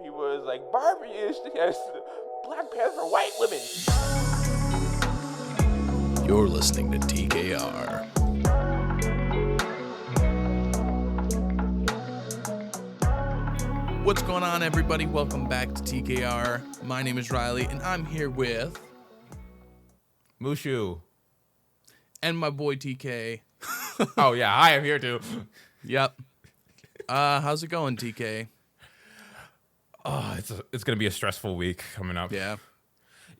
He was like, Barbie is yes, Black Panther white women. You're listening to TKR. What's going on, everybody? Welcome back to TKR. My name is Riley, and I'm here with... Mushu. And my boy TK. Oh, yeah, I am here too. Yep. How's it going, TK? Oh, it's going to be a stressful week coming up. Yeah.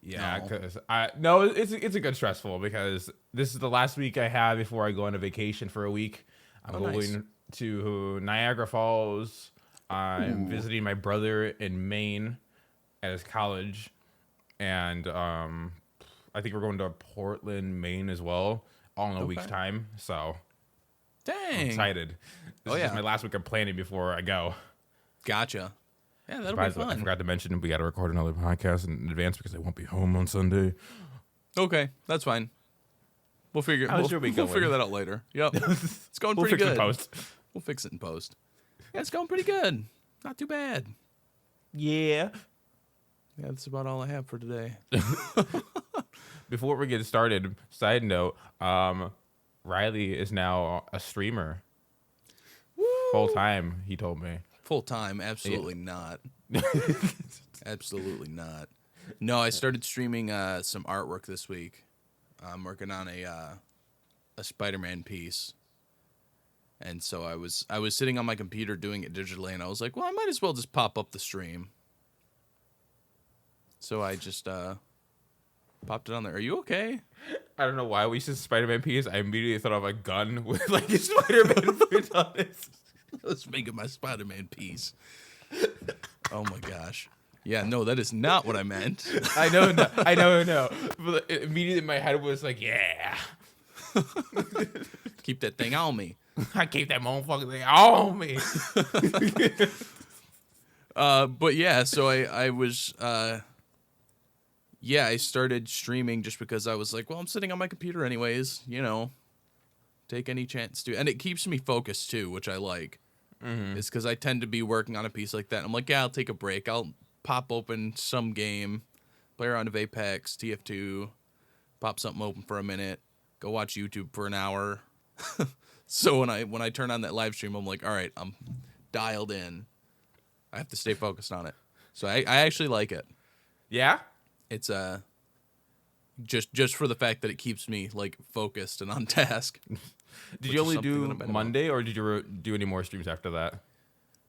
Yeah, No. because it's a good stressful because this is the last week I have before I go on a vacation for a week. I'm going to Niagara Falls. I'm visiting my brother in Maine at his college, and I think we're going to Portland, Maine as well, all in a week's time. So, Dang. I'm excited. This is just my last week of planning before I go. Gotcha. Yeah, that'll be fun. I forgot to mention we got to record another podcast in advance because I won't be home on Sunday. Okay, that's fine. We'll figure that out later. Yep. It's going pretty good. We'll fix it in post. Yeah, it's going pretty good. Not too bad. Yeah. Yeah, that's about all I have for today. Before we get started, side note, Riley is now a streamer. Full time, he told me. Full time? Absolutely not. Absolutely not. No, I started streaming some artwork this week. I'm working on a Spider-Man piece. And so I was sitting on my computer doing it digitally, and I was like, well, I might as well just pop up the stream. So I just popped it on there. Are you okay? I don't know why we said Spider-Man piece. I immediately thought of a gun with like a Spider-Man print on it. Let's make it my Spider-Man piece. Oh my gosh. Yeah, no, that is not what I meant. I know. But immediately in my head was like, yeah. Keep that thing on me. I keep that motherfucking thing on me. But yeah, so I was, I started streaming just because I was like, well, I'm sitting on my computer anyways, take any chance to. And it keeps me focused too, which I like. Mm-hmm. It's because I tend to be working on a piece like that. And I'm like, yeah, I'll take a break. I'll pop open some game, play around with Apex, TF2, pop something open for a minute, go watch YouTube for an hour. So when I turn on that live stream, I'm like, all right, I'm dialed in. I have to stay focused on it. So I actually like it. Yeah? It's just for the fact that it keeps me like focused and on task. Did you only do Monday, or did you do any more streams after that?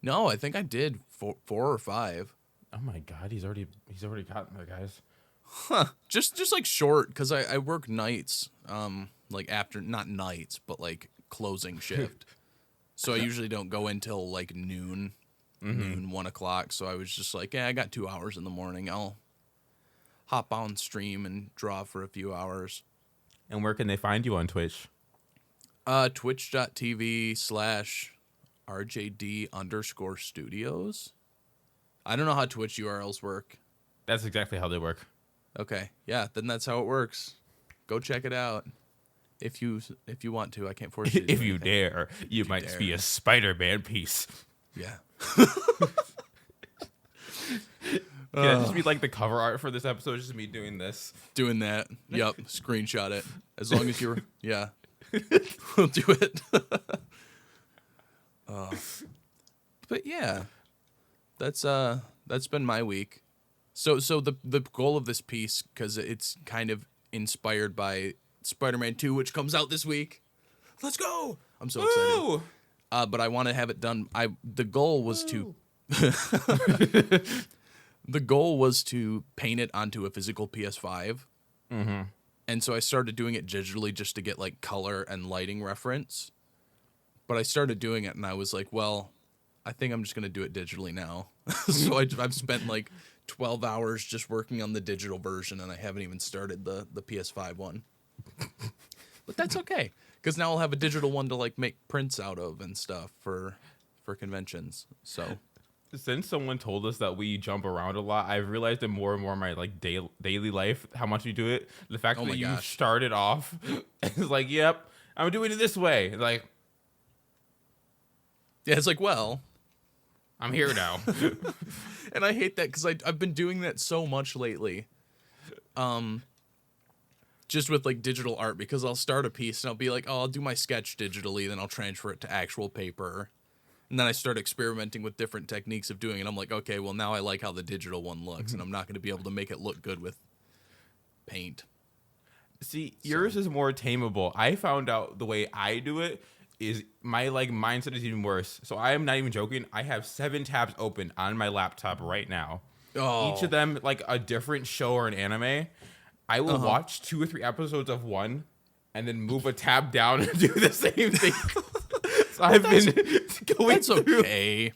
No, I think I did 4 or 5. Oh my god, he's already gotten there, guys. Huh? Just like short, because I work nights. Like after, not nights, but like closing shift. So I usually don't go until like noon, 1 o'clock. So I was just like, yeah, I got 2 hours in the morning. I'll hop on stream and draw for a few hours. And where can they find you on Twitch? Twitch.tv/RJD_studios. I don't know how Twitch URLs work. That's exactly how they work. Okay. Yeah, then that's how it works. Go check it out. If you want to. I can't force you to. If you dare, you might be a Spider-Man piece. Yeah. Yeah, just be like the cover art for this episode, just me doing this. Doing that. Yup. Screenshot it. As long as you're, yeah. We'll do it. But yeah, that's been my week. So the goal of this piece, because it's kind of inspired by Spider-Man 2, which comes out this week. Let's go! I'm so excited. But I want to have it done. The goal was to paint it onto a physical PS5. Mm-hmm. And so I started doing it digitally just to get like color and lighting reference. But I started doing it and I was like, well, I think I'm just going to do it digitally now. So I've spent like 12 hours just working on the digital version, and I haven't even started the PS5 one. But that's okay, because now I'll have a digital one to like make prints out of and stuff for conventions. So since someone told us that we jump around a lot, I've realized it more and more in my like daily life how much we do it. The fact that you started off it's like, yep, I'm doing it this way. Like, yeah, it's like, well, I'm here now. And I hate that because I've been doing that so much lately. Just with like digital art, because I'll start a piece and I'll be like, oh, I'll do my sketch digitally, then I'll transfer it to actual paper. And then I start experimenting with different techniques of doing it. I'm like, okay, well, now I like how the digital one looks, and I'm not going to be able to make it look good with paint. See, yours is more tameable. I found out the way I do it is my like mindset is even worse. So I am not even joking. I have 7 tabs open on my laptop right now. Oh. Each of them like a different show or an anime. I will watch 2 or 3 episodes of one and then move a tab down and do the same thing. So I've been going That's through. okay.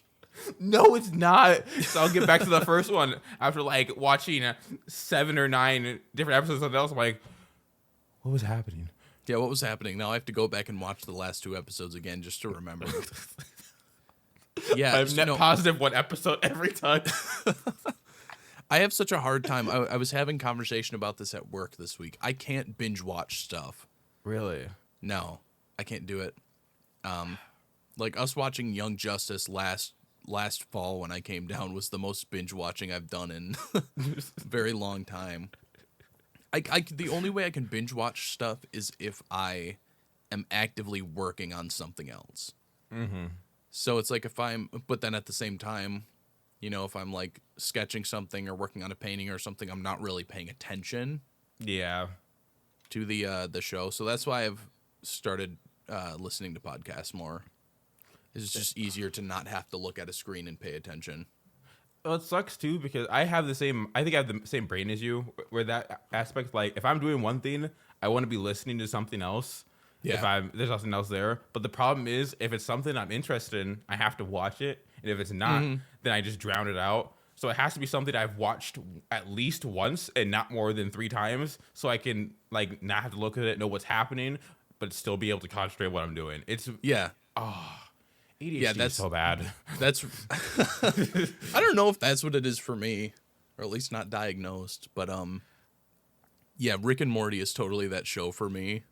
No, it's not. So I'll get back to the first one after like watching 7 or 9 different episodes of something else. I'm like, what was happening? Yeah, what was happening? Now I have to go back and watch the last 2 episodes again just to remember. Yeah, I'm net positive 1 episode every time. I have such a hard time. I was having conversation about this at work this week. I can't binge watch stuff. Really? No, I can't do it. Like us watching Young Justice last fall when I came down was the most binge watching I've done in a very long time. The only way I can binge watch stuff is if I am actively working on something else. Mm-hmm. So it's like but then at the same time, you know, if I'm like sketching something or working on a painting or something, I'm not really paying attention. Yeah. To the show. So that's why I've started listening to podcasts more. It's just easier to not have to look at a screen and pay attention. Well, it sucks too because I have the same brain as you where that aspect, like if I'm doing one thing, I want to be listening to something else. Yeah. If there's nothing else there. But the problem is if it's something I'm interested in, I have to watch it. And if it's not, then I just drown it out. So it has to be something I've watched at least once and not more than 3 times so I can like not have to look at it, know what's happening, but still be able to concentrate on what I'm doing. It's Yeah. ADHD is so bad. That's I don't know if that's what it is for me, or at least not diagnosed, but yeah, Rick and Morty is totally that show for me.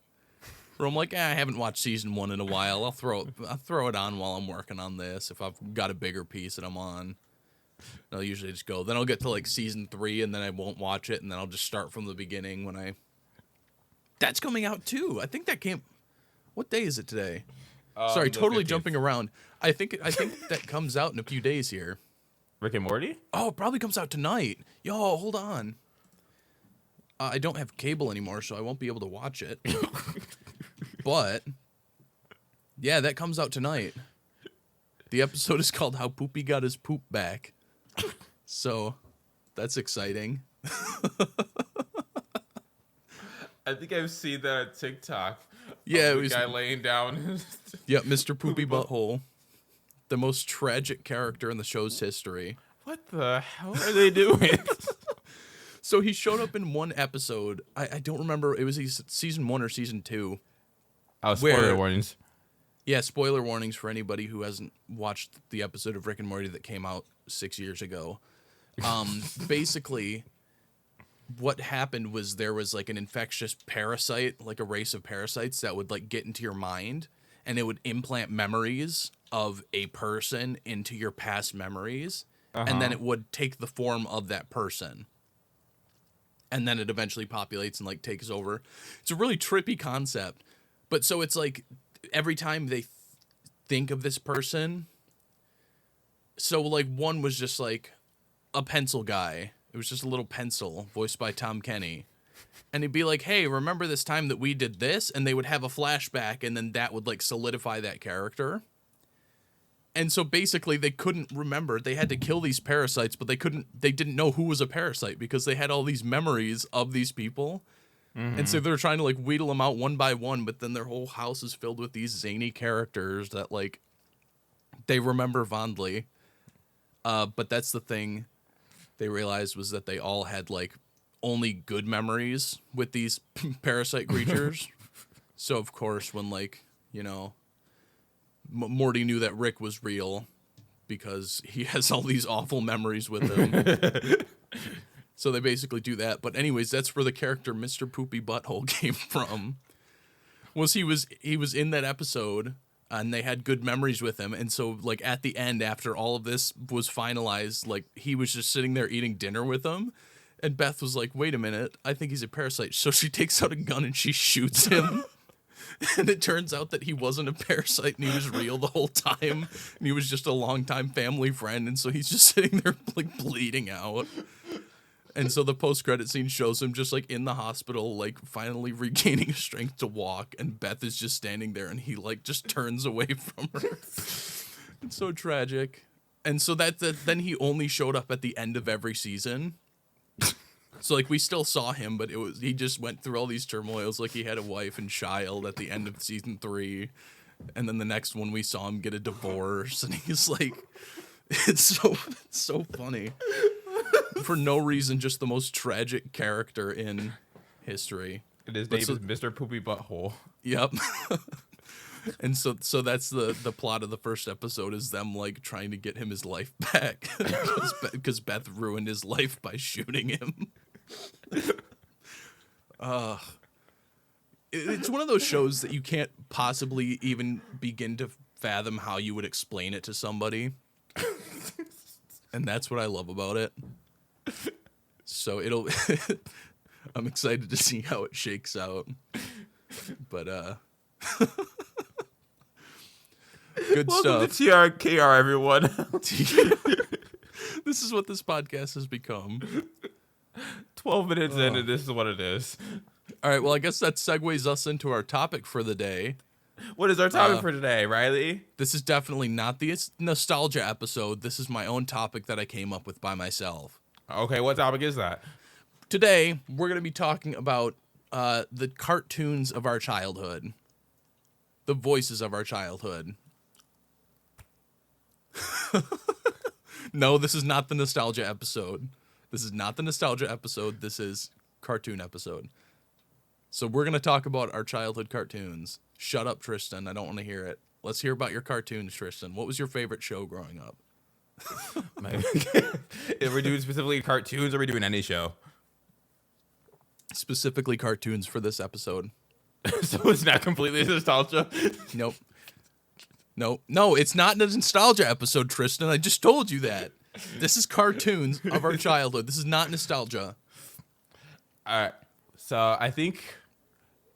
Where I'm like, I haven't watched season 1 in a while. I'll throw it on while I'm working on this if I've got a bigger piece that I'm on. I'll usually just go. Then I'll get to like season 3 and then I won't watch it and then I'll just start from the beginning when I That's coming out too. I think that came What day is it today? Sorry, totally 50th. jumping around. I think that comes out in a few days here. Rick and Morty? Oh, it probably comes out tonight. Yo, hold on. I don't have cable anymore, so I won't be able to watch it. But yeah, that comes out tonight. The episode is called How Poopy Got His Poop Back. So that's exciting. I think I've seen that on TikTok. Yeah, it the was guy laying down. Yeah, Mr. Poopy Butthole. The most tragic character in the show's history. What the hell are they doing? So he showed up in one episode. I don't remember. It was season 1 or season 2. Oh, spoiler Where- warnings. Yeah, spoiler warnings for anybody who hasn't watched the episode of Rick and Morty that came out 6 years ago. Basically, what happened was there was like an infectious parasite, like a race of parasites that would like get into your mind, and it would implant memories of a person into your past memories, and then it would take the form of that person. And then it eventually populates and like takes over. It's a really trippy concept. But so it's like every time they think of this person, so like one was just like a pencil guy. It was just a little pencil voiced by Tom Kenny. And he'd be like, hey, remember this time that we did this? And they would have a flashback and then that would like solidify that character. And so basically they couldn't remember. They had to kill these parasites, but they didn't know who was a parasite because they had all these memories of these people. Mm-hmm. And so they're trying to like wheedle them out one by one, but then their whole house is filled with these zany characters that like they remember fondly. But that's the thing they realized was that they all had like only good memories with these parasite creatures. So of course when like, you know, Morty knew that Rick was real because he has all these awful memories with him. So they basically do that. But anyways, that's where the character Mr. Poopy Butthole came from. He was in that episode and they had good memories with him. And so like at the end, after all of this was finalized, like he was just sitting there eating dinner with them. And Beth was like, wait a minute, I think he's a parasite. So she takes out a gun and she shoots him. And it turns out that he wasn't a parasite and he was real the whole time. And he was just a longtime family friend. And so he's just sitting there like bleeding out. And so the post-credit scene shows him just like in the hospital, like finally regaining strength to walk. And Beth is just standing there and he like just turns away from her. It's so tragic. And so then he only showed up at the end of every season. So like we still saw him, but he just went through all these turmoils. Like he had a wife and child at the end of season 3, and then the next one we saw him get a divorce, and he's like, it's so funny for no reason, just the most tragic character in history. And his name is Mr. Poopy Butthole. Yep. And so that's the plot of the first episode is them like trying to get him his life back because Beth ruined his life by shooting him. It's one of those shows that you can't possibly even begin to fathom how you would explain it to somebody. And that's what I love about it. So I'm excited to see how it shakes out. But good Welcome stuff. to TRKR, everyone. This is what this podcast has become. 12 minutes in, and this is what it is. All right, well, I guess that segues us into our topic for the day. What is our topic for today, Riley? This is definitely not the nostalgia episode. This is my own topic that I came up with by myself. Okay, what topic is that? Today, we're going to be talking about the cartoons of our childhood. The voices of our childhood. No, this is not the nostalgia episode. This is not the nostalgia episode. This is cartoon episode. So we're going to talk about our childhood cartoons. Shut up, Tristan. I don't want to hear it. Let's hear about your cartoons, Tristan. What was your favorite show growing up? If we're doing specifically cartoons, or are we doing any show? Specifically cartoons for this episode. So it's not completely nostalgia? Nope. No, it's not a nostalgia episode, Tristan. I just told you that. This is cartoons of our childhood. This is not nostalgia. All right. So I think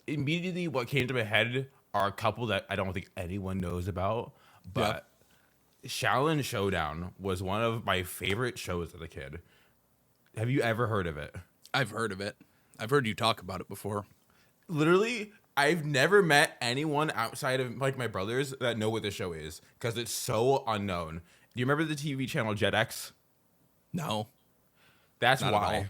immediately what came to my head are a couple that I don't think anyone knows about, but Shaolin Showdown was one of my favorite shows as a kid. Have you ever heard of it? I've heard of it. I've heard you talk about it before. Literally, I've never met anyone outside of like my brothers that know what the show is because it's so unknown. Do you remember the TV channel Jetix? No. That's Not at why. all.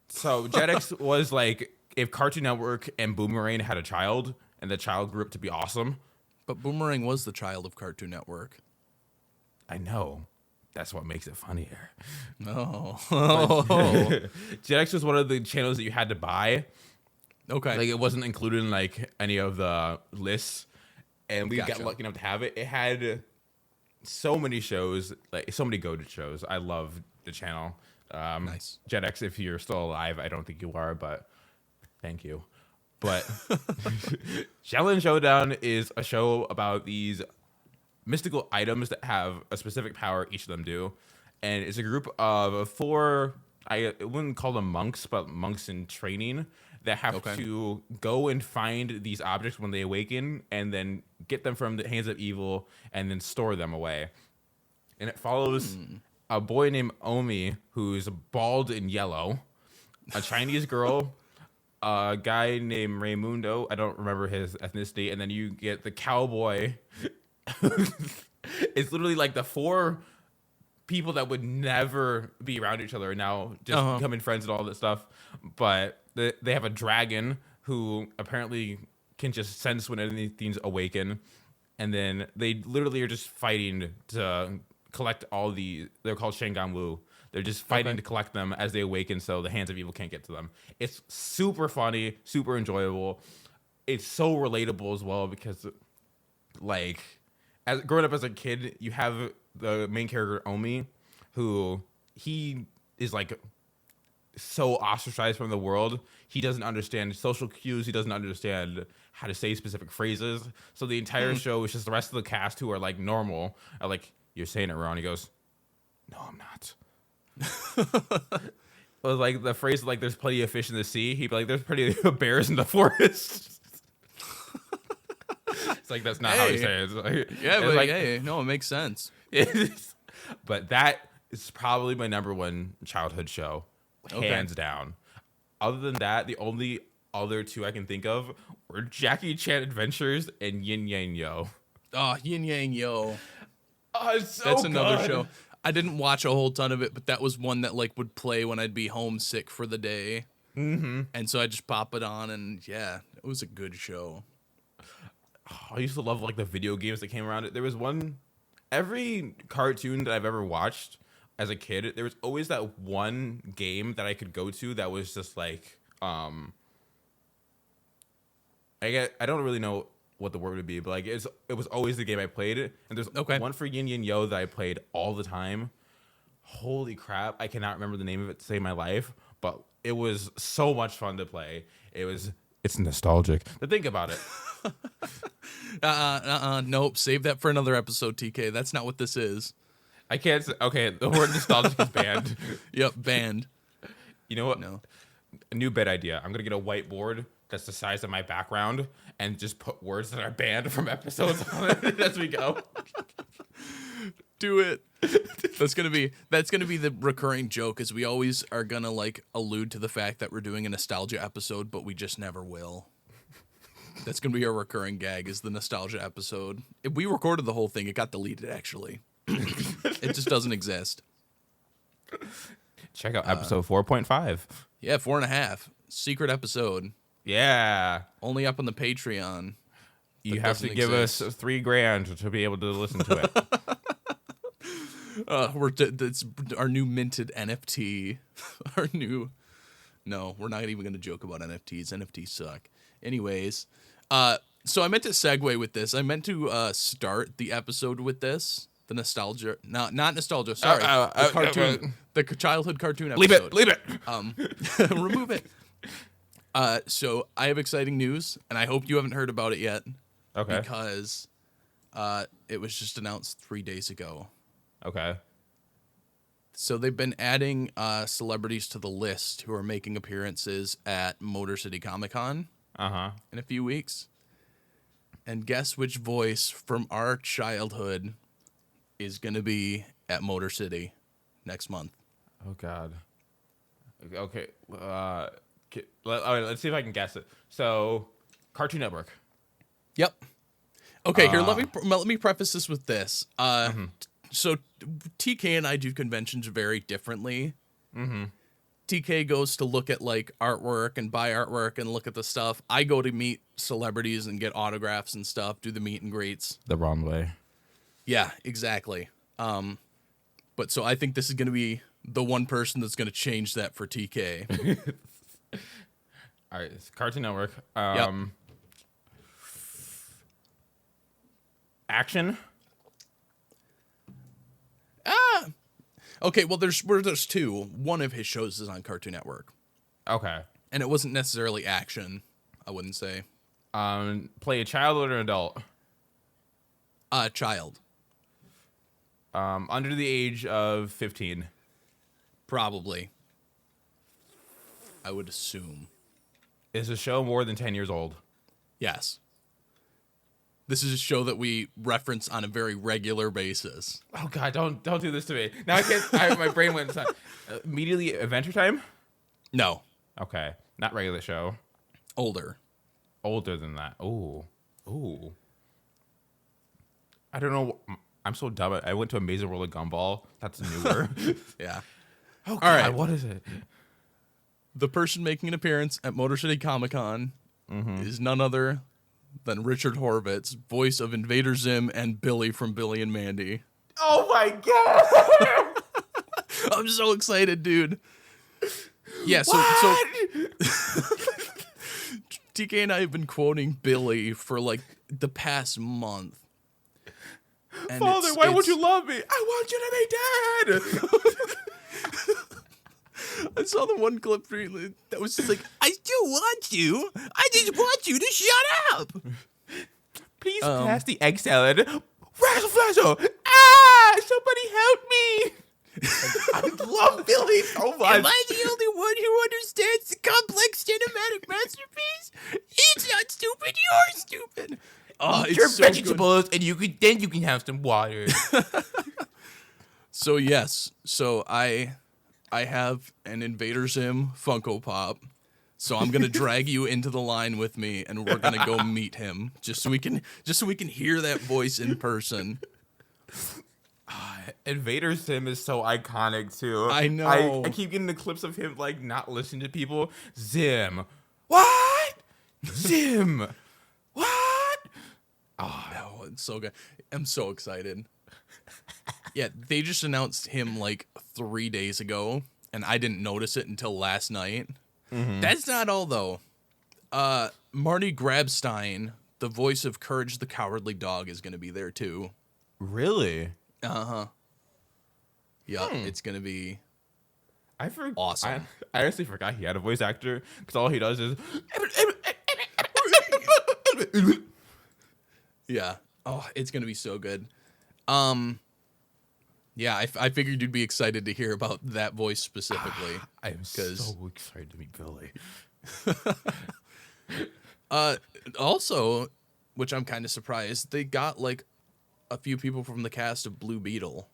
So Jetix was like if Cartoon Network and Boomerang had a child and the child grew up to be awesome. But Boomerang was the child of Cartoon Network. I know. That's what makes it funnier. No. Jetix was one of the channels that you had to buy. Okay. Like it wasn't included in like any of the lists, and we got Gotcha. lucky enough to have it. It had so many shows, like so many go-to shows. I love the channel. Nice. Jetix, if you're still alive, I don't think you are, but thank you. But Shaolin Showdown is a show about these mystical items that have a specific power. Each of them do, and it's a group of 4. I wouldn't call them monks, but monks in training that have to go and find these objects when they awaken and then get them from the hands of evil and then store them away. And it follows a boy named Omi who's bald and yellow, a Chinese girl, a guy named Raymundo. I don't remember his ethnicity. And then you get the cowboy. It's literally like the 4 people that would never be around each other now just becoming friends and all that stuff. But they have a dragon who apparently can just sense when anything's awaken. And then they literally are just fighting to collect all they're called Shangan Wu. They're just fighting to collect them as they awaken so the hands of evil can't get to them. It's super funny, super enjoyable. It's so relatable as well because like growing up as a kid, you have the main character Omi, who he is like so ostracized from the world. He doesn't understand social cues. He doesn't understand how to say specific phrases. So the entire show is just the rest of the cast who are like normal. Are like, you're saying it wrong. He goes, no, I'm not. It was like the phrase like, there's plenty of fish in the sea. He'd be like, there's plenty of bears in the forest. It's like, that's not how he says it. Like, Yeah, but like, hey, no, it makes sense. But that is probably my number one childhood show, hands down. Other than that, the only other two I can think of were Jackie Chan Adventures and Yin Yang Yo. Oh, Yin Yang Yo. Oh, it's so That's another good. show. I didn't watch a whole ton of it, but that was one that like would play when I'd be homesick for the day. Mm-hmm. And so I just pop it on, and yeah, it was a good show. Oh, I used to love like the video games that came around it. There was every cartoon that I've ever watched as a kid, there was always that one game that I could go to that was just like, I don't really know what the word would be, but like it was always the game I played. And there's one for Yin Yin Yo that I played all the time. Holy crap, I cannot remember the name of it to save my life, but it was so much fun to play. It's nostalgic to think about it. Nope. Save that for another episode, TK. That's not what this is. I can't say, okay, the word nostalgic is banned. Yep, banned. You know what? No. A new bed idea. I'm going to get a whiteboard that's the size of my background and just put words that are banned from episodes on it as we go. Do it. That's gonna be the recurring joke, is we always are gonna like allude to the fact that we're doing a nostalgia episode, but we just never will. That's gonna be our recurring gag, is the nostalgia episode. If we recorded the whole thing, it got deleted actually. It just doesn't exist. Check out episode 4.5. Yeah, 4.5. Secret episode. Yeah. Only up on the Patreon. You have to give us $3,000 to be able to listen to it. That's our new minted NFT. No, we're not even going to joke about NFTs. NFTs suck. Anyways, so I meant to segue with this. I meant to start the episode with this. The nostalgia, not nostalgia. Sorry, the cartoon, the childhood cartoon episode. Leave it. Remove it. So I have exciting news, and I hope you haven't heard about it yet. Okay. Because it was just announced 3 days ago. Okay. So they've been adding celebrities to the list who are making appearances at Motor City Comic Con in a few weeks. And guess which voice from our childhood is going to be at Motor City next month? Oh, God. Okay. All right, let's see if I can guess it. So, Cartoon Network. Yep. Okay, here, let me preface this with this. So TK and I do conventions very differently. Mm-hmm. TK goes to look at like artwork and buy artwork and look at the stuff. I go to meet celebrities and get autographs and stuff, do the meet and greets. The wrong way. Yeah, exactly. But so I think this is going to be the one person that's going to change that for TK. All right, it's Cartoon Network. Yep. Action. Okay, well, there's two. One of his shows is on Cartoon Network. Okay. And it wasn't necessarily action, I wouldn't say. Play a child or an adult? Child. Under the age of 15. Probably. I would assume. Is the show more than 10 years old? Yes. This is a show that we reference on a very regular basis. Oh God! Don't do this to me. Now I can't. My brain went inside. Immediately Adventure Time. No. Okay, not regular show. Older. Older than that. Ooh. I don't know. I'm so dumb. I went to Amazing World of Gumball. That's newer. Yeah. Oh God, all right. What is it? The person making an appearance at Motor City Comic Con is none other than Richard Horvitz, voice of Invader Zim and Billy from Billy and Mandy. Oh my God! I'm so excited, dude. Yeah, so TK and I have been quoting Billy for like the past month. And Father, why won't you love me? I want you to be dead. saw the one clip that was just like, I still want you. I just want you to shut up. Please pass the egg salad. Razzle Flazzle! Ah! Somebody help me! I love Billy so much. Am I the only one who understands the complex cinematic masterpiece? It's not stupid. You're stupid. Oh, Eat it's your so vegetables, and you can have some water. So yes, I have an Invader Zim Funko Pop. So I'm gonna drag you into the line with me, and we're gonna go meet him, just so we can hear that voice in person. Invader Sim is so iconic too. I know. I keep getting the clips of him like not listening to people. Zim, what? Zim, what? Oh, it's so good. I'm so excited. Yeah, they just announced him like 3 days ago, and I didn't notice it until last night. That's not all, though. Marty Grabstein, the voice of Courage the Cowardly Dog, is going to be there, too. Really? Uh-huh. Yeah, it's going to be awesome. I honestly forgot he had a voice actor, because all he does is... Yeah. Oh, it's going to be so good. Yeah, I figured you'd be excited to hear about that voice specifically. I am so excited to meet Billy. Also, which I'm kind of surprised, they got like a few people from the cast of Blue Beetle.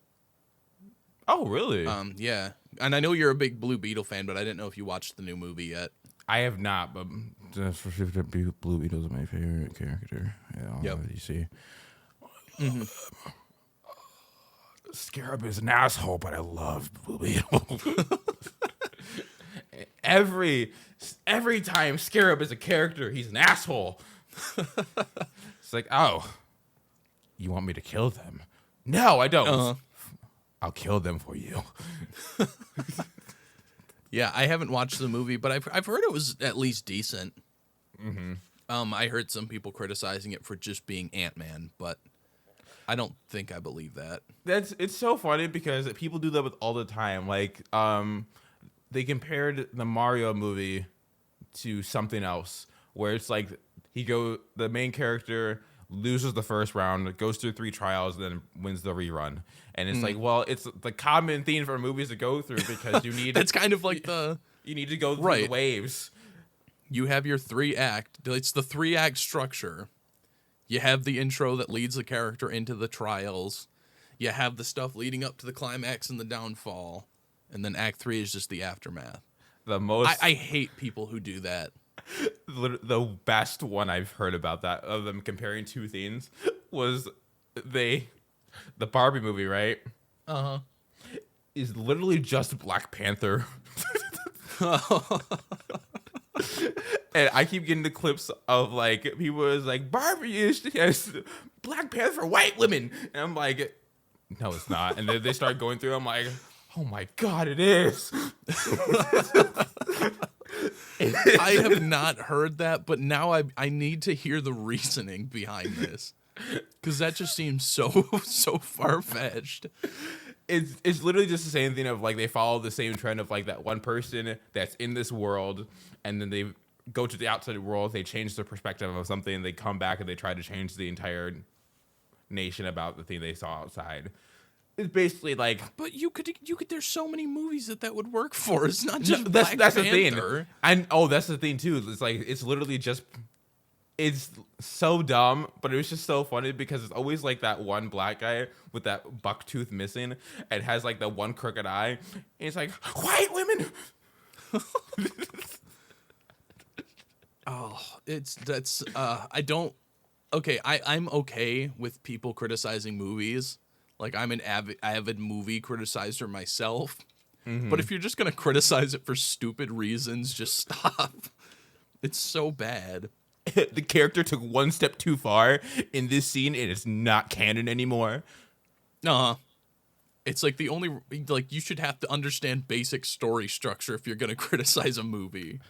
Oh, really? Yeah, and I know you're a big Blue Beetle fan, but I didn't know if you watched the new movie yet. I have not, but Blue Beetle's my favorite character. Yeah, Yep. You see. Scarab is an asshole, but I love Blue Beetle. Every time Scarab is a character, he's an asshole. It's like, oh, you want me to kill them? No, I don't. I'll kill them for you. Yeah, I haven't watched the movie, but I've heard it was at least decent. I heard some people criticizing it for just being Ant-Man, but I don't think I believe that. It's so funny because people do that with all the time. Like, they compared the Mario movie to something else, where it's like the main character loses the first round, goes through 3 trials, and then wins the rerun. And it's like, well, it's the common theme for movies to go through because you need. That's kind of like you need to go through the waves. You have your 3-act. It's the 3-act structure. You have the intro that leads the character into the trials. You have the stuff leading up to the climax and the downfall. And then Act 3 is just the aftermath. I hate people who do that. The best one I've heard about that, of them comparing 2 themes, was the Barbie movie, right? Uh-huh. Is literally just Black Panther. And I keep getting the clips of like people was like, Barbie is Black Panther for white women, and I'm like, no, it's not. And then they start going through. I'm like, oh my god, it is. I have not heard that, but now I need to hear the reasoning behind this, because that just seems so far-fetched. It's literally just the same thing of like they follow the same trend of like that one person that's in this world, and then they go to the outside world, they change their perspective of something, they come back and they try to change the entire nation about the thing they saw outside. It's basically like, but you could there's so many movies that would work for. It's not just that's the thing. And that's the thing too. It's like it's literally just, it's so dumb, but it was just so funny because it's always like that one black guy with that buck tooth missing and has like the one crooked eye, and it's like, white women. I'm okay with people criticizing movies. Like, I'm an avid movie criticizer myself. But if you're just going to criticize it for stupid reasons, just stop. It's so bad. The character took one step too far in this scene, and it's not canon anymore. It's like you should have to understand basic story structure if you're going to criticize a movie.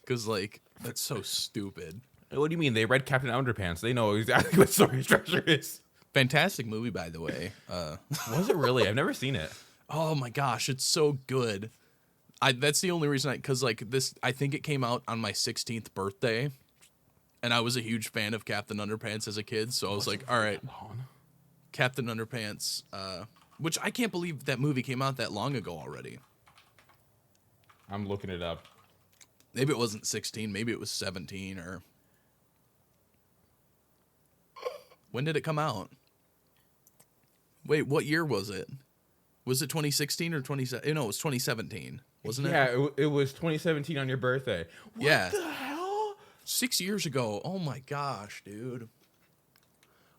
Because, like, that's so stupid. What do you mean? They read Captain Underpants. They know exactly what story structure is. Fantastic movie, by the way. Was it really? I've never seen it. Oh my gosh, it's so good. That's the only reason because like this, I think it came out on my 16th birthday, and I was a huge fan of Captain Underpants as a kid. So I was like, all right, Captain Underpants, which I can't believe that movie came out that long ago already. I'm looking it up. Maybe it wasn't 16. Maybe it was 17 or. When did it come out? Wait, what year was it? Was it 2016 or 2017? No, it was 2017, wasn't it? Yeah, it was 2017 on your birthday. Yeah. What the hell? 6 years ago. Oh my gosh, dude.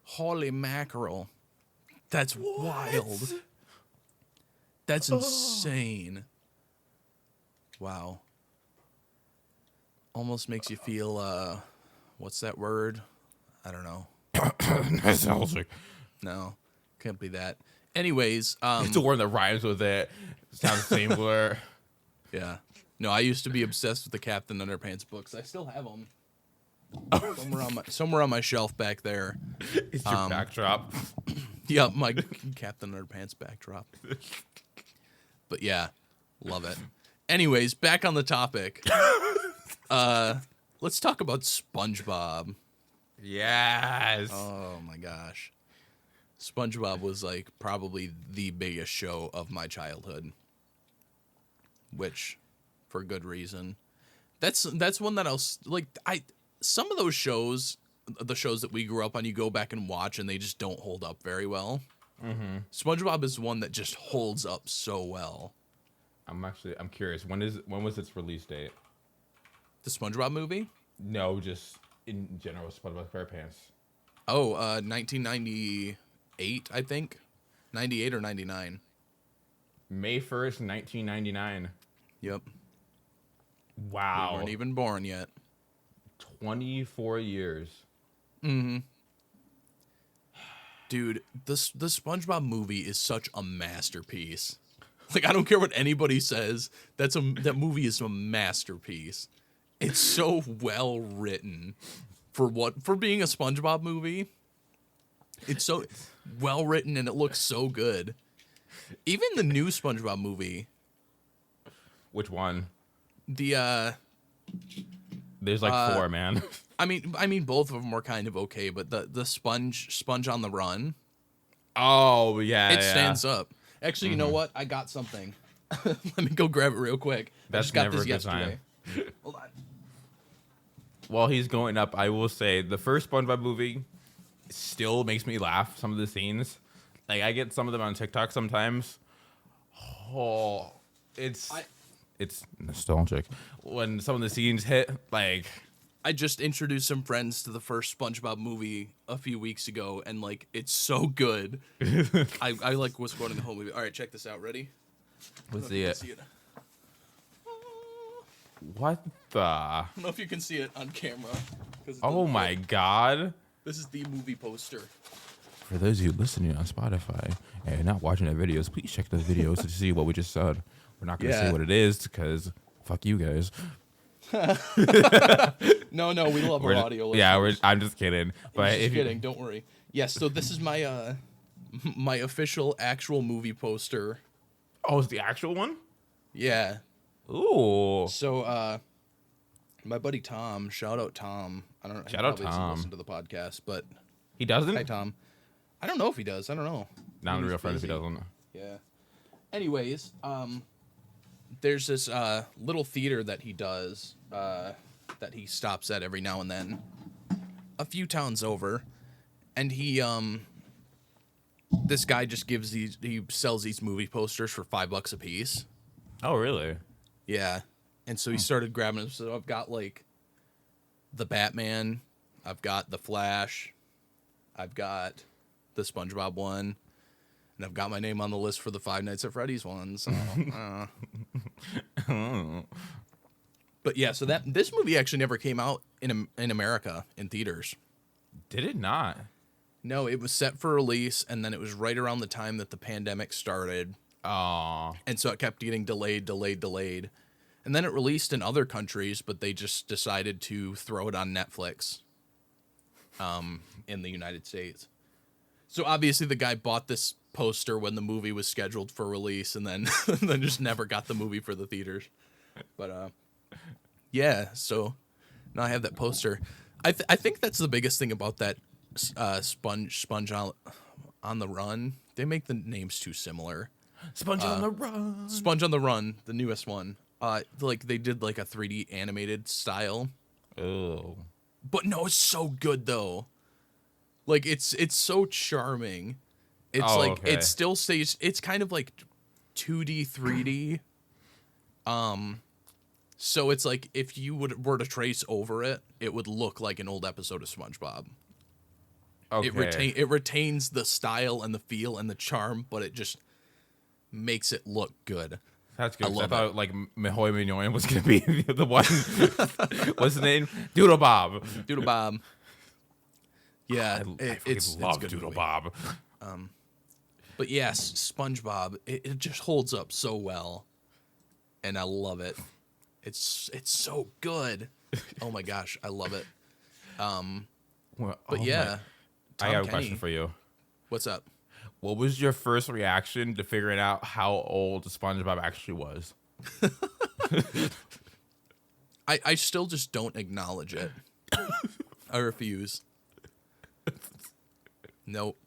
Holy mackerel. That's wild. That's insane. Wow. Almost makes you feel, what's that word? I don't know. Nostalgic. No, can't be that. Anyways, It's a word that rhymes with it. Sounds similar. yeah. No, I used to be obsessed with the Captain Underpants books. I still have them. Somewhere on my shelf back there. It's your backdrop. Yep, my Captain Underpants backdrop. But yeah, love it. Anyways, back on the topic. Let's talk about SpongeBob. Yes. Oh my gosh. SpongeBob was like probably the biggest show of my childhood. Which, for good reason. That's one that some of those shows, the shows that we grew up on, you go back and watch and they just don't hold up very well. Mm-hmm. SpongeBob is one that just holds up so well. I'm curious. When was its release date? The SpongeBob movie? No, just in general, SpongeBob SquarePants. Oh, 1998, I think. 98 or 99. May 1st, 1999. Yep. Wow. We weren't even born yet. 24 years. Mm-hmm. Dude, the SpongeBob movie is such a masterpiece. Like, I don't care what anybody says. That movie is a masterpiece. It's so well written for being a SpongeBob movie. It's so well written and it looks so good. Even the new SpongeBob movie. Which one? The There's like four, man. I mean both of them were kind of okay, but the Sponge on the Run. Oh yeah, It stands up. Actually, you know what? I got something. Let me go grab it real quick. That's I just got never this a good yesterday. sign. Hold on. While he's going up, I will say the first SpongeBob movie still makes me laugh. Some of the scenes, like I get some of them on TikTok sometimes. Oh, it's nostalgic when some of the scenes hit. Like I just introduced some friends to the first SpongeBob movie a few weeks ago, and like it's so good. I like was quoting the whole movie. All right, check this out. Ready? let's see it. What the? I don't know if you can see it on camera. Oh my god. This is the movie poster. For those of you listening on Spotify and not watching the videos, please check those videos to see what we just said. We're not going to say what it is because fuck you guys. No, we love our audio. Yeah, I'm just kidding. But just kidding. Don't worry. Yes, so this is my my official actual movie poster. Oh, it's the actual one? Yeah. Ooh. So my buddy Tom, shout out Tom. I don't know. Shout out doesn't Tom. listen to the podcast, but He doesn't? hi Tom. I don't know if he does. I don't know. Not a Maybe real he's friend if he busy. doesn't. Yeah. Anyways, there's this little theater that he does that he stops at every now and then, a few towns over, and he this guy just he sells these movie posters for $5 a piece. Oh, really? Yeah, and so he started grabbing them. So I've got like the Batman, I've got the Flash, I've got the SpongeBob one. And I've got my name on the list for the Five Nights at Freddy's one. So, But yeah, so this movie actually never came out in America in theaters. Did it not? No, it was set for release, and then it was right around the time that the pandemic started. Oh. And so it kept getting delayed. And then it released in other countries, but they just decided to throw it on Netflix in the United States. So obviously the guy bought this poster when the movie was scheduled for release, and then then just never got the movie for the theaters. But yeah, so now I have that poster. I think that's the biggest thing about that Sponge on the Run. They make the names too similar. Sponge on the Run. Sponge on the Run, the newest one. Like they did like a 3D animated style. Oh. But no, it's so good though. Like it's so charming. It's okay. it still stays. It's kind of like 2D, 3D. So it's like if you were to trace over it, it would look like an old episode of SpongeBob. Okay. It retains the style and the feel and the charm, but it just makes it look good. That's good. I 'Cause love thought like Mahoy Mignon was gonna be the one. What's the name? Doodle Bob. Doodle Bob. Yeah, I it's love a good Doodle movie. Bob. But yes, SpongeBob, it just holds up so well, and I love it. It's so good. Oh my gosh, I love it. Well, But oh yeah, I Tom have a Kenny, question for you. what's up? What was your first reaction to figuring out how old SpongeBob actually was? I still just don't acknowledge it. I refuse. Nope.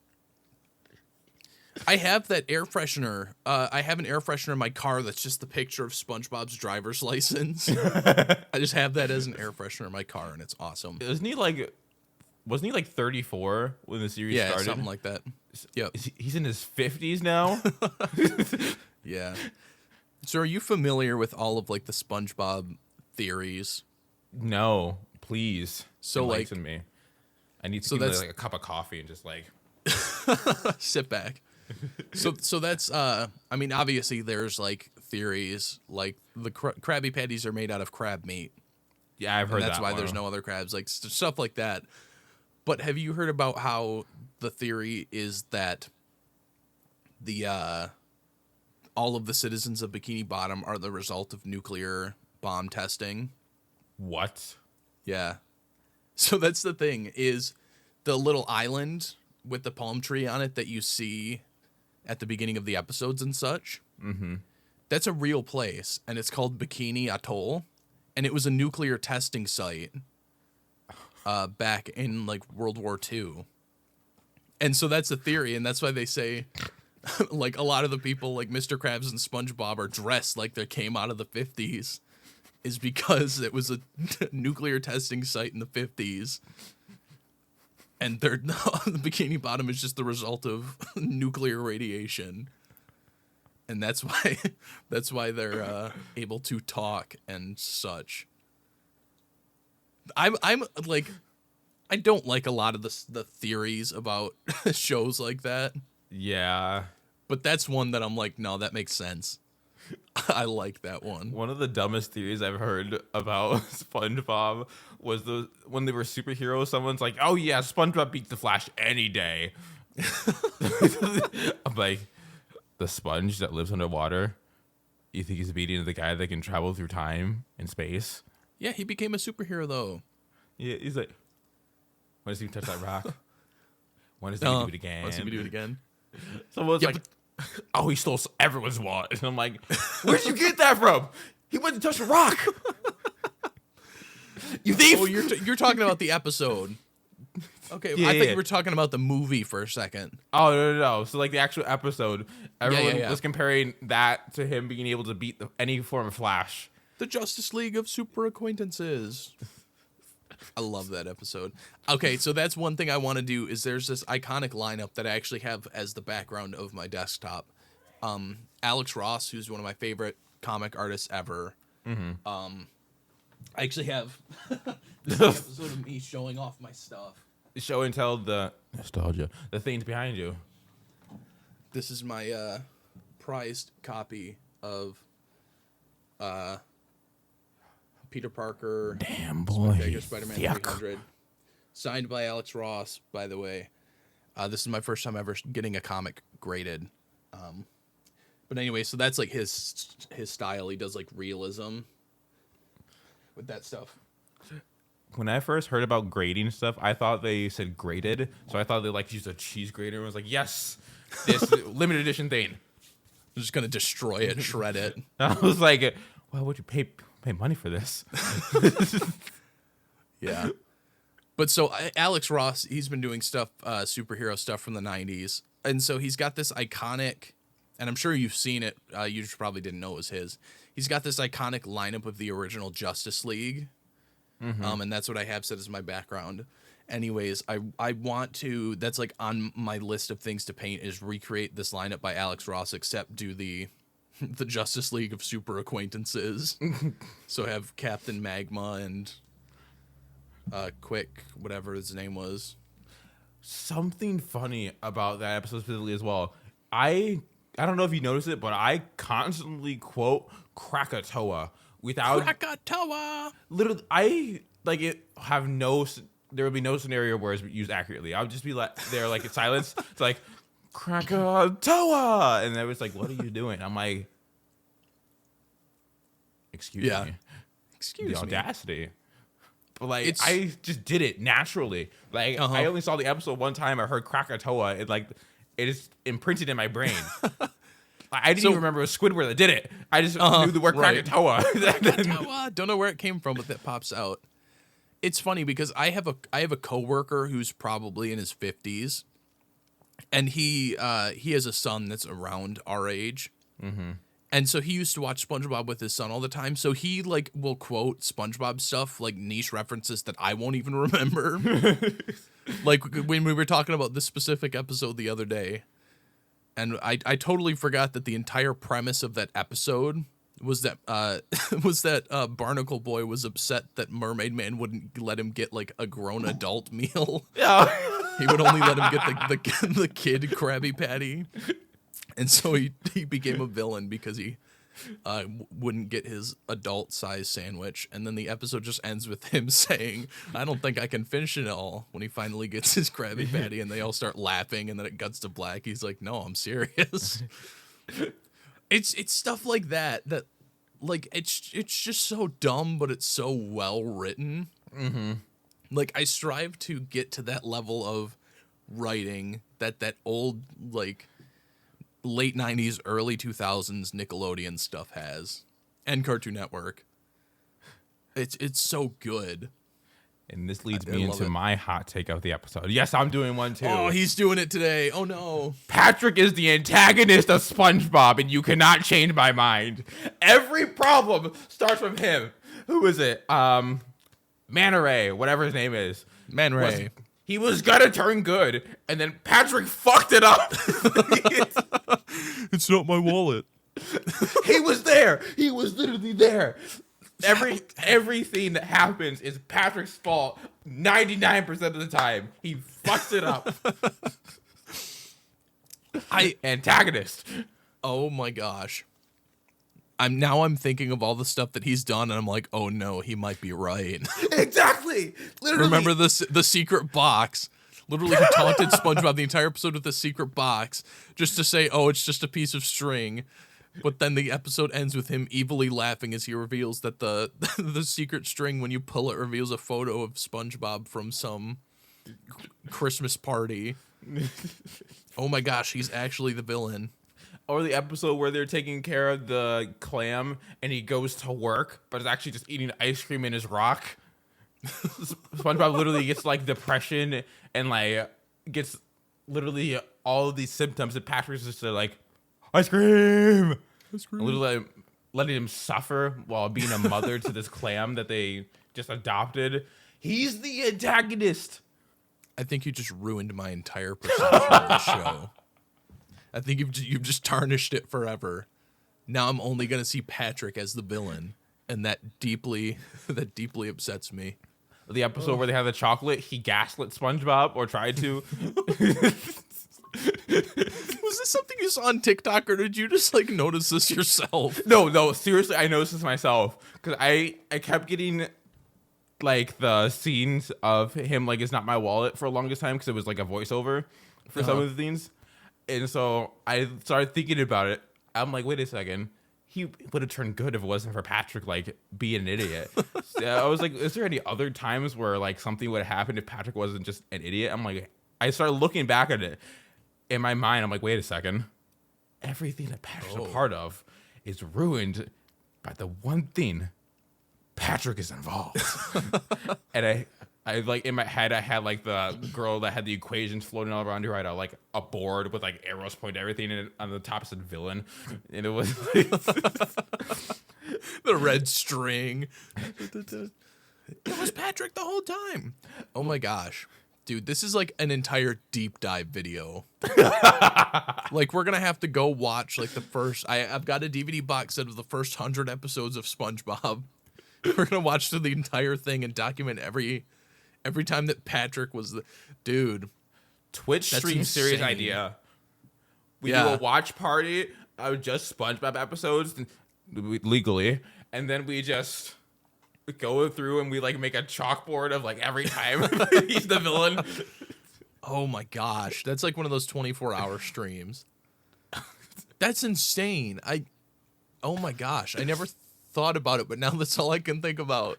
I have that air freshener. I have an air freshener in my car that's just the picture of SpongeBob's driver's license. I just have that as an air freshener in my car, and it's awesome. Wasn't he like 34 when the series Yeah, started? something like that. Yep. He's in his 50s now. Yeah. So are you familiar with all of like the SpongeBob theories? No, please. So, like- enlighten me. I need to so give me that's- like a cup of coffee and just like. Sit back. So that's I mean obviously there's like theories like the Krabby Patties are made out of crab meat. Yeah, I've heard And that's that why one. there's no other crabs, like stuff like that. But have you heard about how the theory is that the all of the citizens of Bikini Bottom are the result of nuclear bomb testing? What? Yeah. So that's the thing is the little island with the palm tree on it that you see at the beginning of the episodes and such. Mm-hmm. That's a real place, and it's called Bikini Atoll, and it was a nuclear testing site back in like World War II. And so that's the theory, and that's why they say like a lot of the people like Mr. Krabs and SpongeBob are dressed like they came out of the 50s. Is because it was a nuclear testing site in the 50s. And the Bikini Bottom is just the result of nuclear radiation. And that's why they're able to talk and such. I'm like, I don't like a lot of the theories about shows like that. Yeah. But that's one that I'm like, no, that makes sense. I like that one. One of the dumbest theories I've heard about SpongeBob was when they were superheroes. Someone's like, "Oh yeah, SpongeBob beats the Flash any day." I'm like, the sponge that lives underwater. You think he's beating the guy that can travel through time and space? Yeah, he became a superhero though. Yeah, he's like, when does he touch that rock? When does he do it again? Let's see me do it again. Someone's Yeah, like, "Oh, he stole everyone's wallet." And I'm like, "Where'd you get that from? He went to touch a rock." You thief! Oh, you're talking about the episode. Okay, Yeah, I think yeah. you were talking about the movie for a second. Oh no. So like the actual episode, everyone yeah. was comparing that to him being able to beat any form of Flash. The Justice League of Super Acquaintances. I love that episode. Okay, so that's one thing I want to do is there's this iconic lineup that I actually have as the background of my desktop. Alex Ross, who's one of my favorite comic artists ever. Mm-hmm. I actually have this episode of me showing off my stuff. Show and tell the nostalgia, the things behind you. This is my prized copy of Peter Parker. Damn boy, Spider-Man 300. Signed by Alex Ross, by the way. This is my first time ever getting a comic graded. But anyway, so that's like his style. He does like realism with that stuff. when I first heard about grading stuff, I thought they said graded. So I thought they like used a cheese grater and was like, yes, this limited edition thing. I'm just gonna destroy it, shred it. I was like, why would you pay money for this? Yeah. But so Alex Ross, he's been doing stuff, superhero stuff from the 90s. And so he's got this iconic, and I'm sure you've seen it. You just probably didn't know it was his. He's got this iconic lineup of the original Justice League. And that's what I have set as my background. Anyways, I want to, that's like on my list of things to paint, is recreate this lineup by Alex Ross, except do the Justice League of Super Acquaintances. So have Captain Magma and Quick, whatever his name was. Something funny about that episode specifically as well. I don't know if you noticed it, but I constantly quote Krakatoa without Krakatoa. literally. I like it. Have no. There would be no scenario where it's used accurately. I would just be like there, like in silence. It's like Krakatoa, and I was like, "What are you doing?" I'm like, "Excuse me." Excuse The me. audacity. But like, I just did it naturally. Like, I only saw the episode one time. I heard Krakatoa. It is imprinted in my brain. I didn't even remember it was Squidward that did it. I just knew the word Krakatoa. Krakatoa. Don't know where it came from, but that pops out. It's funny because I have a coworker who's probably in his 50s, and he has a son that's around our age. Mm-hmm. And so he used to watch SpongeBob with his son all the time. So he like will quote SpongeBob stuff, like niche references that I won't even remember. Like when we were talking about this specific episode the other day, and I totally forgot that the entire premise of that episode was that Barnacle Boy was upset that Mermaid Man wouldn't let him get like a grown adult meal. Yeah. He would only let him get the kid Krabby Patty. And so he became a villain because he wouldn't get his adult-sized sandwich. And then the episode just ends with him saying, "I don't think I can finish it all," when he finally gets his Krabby Patty, and they all start laughing, and then it cuts to black. He's like, "No, I'm serious." It's stuff like that like, it's just so dumb, but it's so well written. Mm-hmm. Like, I strive to get to that level of writing that old, like, late 90s, early 2000s Nickelodeon stuff has, and Cartoon Network. It's so good. And this leads me into my hot take of the episode. Yes, I'm doing one too. Oh, he's doing it today. Oh no. Patrick is the antagonist of SpongeBob, and you cannot change my mind. Every problem starts from him. Who is it? Manta Ray, whatever his name is. Man Ray. He was gonna turn good, and then Patrick fucked it up. It's not my wallet. He was there. He was literally there. Everything that happens is Patrick's fault 99% of the time. He fucks it up. Antagonist. Oh my gosh. I'm thinking of all the stuff that he's done, and I'm like, oh no, he might be right. Exactly. Literally. Remember the secret box? Literally, he taunted SpongeBob the entire episode with the secret box just to say, oh, it's just a piece of string. But then the episode ends with him evilly laughing as he reveals that the secret string, when you pull it, reveals a photo of SpongeBob from some Christmas party. Oh my gosh, he's actually the villain. Or the episode where they're taking care of the clam and he goes to work, but is actually just eating ice cream in his rock. SpongeBob literally gets like depression and like gets literally all of these symptoms, and Patrick's just like, ice cream. Literally letting him suffer while being a mother to this clam that they just adopted. He's the antagonist. I think you just ruined my entire perception of the show. I think you've just tarnished it forever. Now I'm only gonna see Patrick as the villain, and that deeply upsets me. The episode where they have the chocolate, he gaslit SpongeBob, or tried to. Was this something you saw on TikTok, or did you just like notice this yourself? No, seriously, I noticed this myself because I kept getting like the scenes of him like "It's not my wallet" for the longest time because it was like a voiceover for some of the things, and so I started thinking about it. I'm like, wait a second, he would have turned good if it wasn't for Patrick like being an idiot. So I was like, is there any other times where like something would have happened if Patrick wasn't just an idiot? I'm like, I started looking back at it in my mind. I'm like, wait a second, everything that Patrick's a part of is ruined by the one thing Patrick is involved. And I like in my head I had like the girl that had the equations floating all around her. I had like a board with like arrows pointing everything, and on the top said villain, and it was like The red string. It was Patrick the whole time. Oh my gosh. Dude, this is like an entire deep dive video. Like, we're gonna have to go watch like the first. I've got a DVD box set of the first 100 episodes of SpongeBob. We're gonna watch through the entire thing and document every time that Patrick was the dude. Twitch stream series idea. We do a watch party of just SpongeBob episodes legally, and then we just go through and we like make a chalkboard of like every time he's the villain. Oh my gosh, that's like one of those 24-hour streams. That's insane. Oh my gosh, I never thought about it, but now that's all I can think about.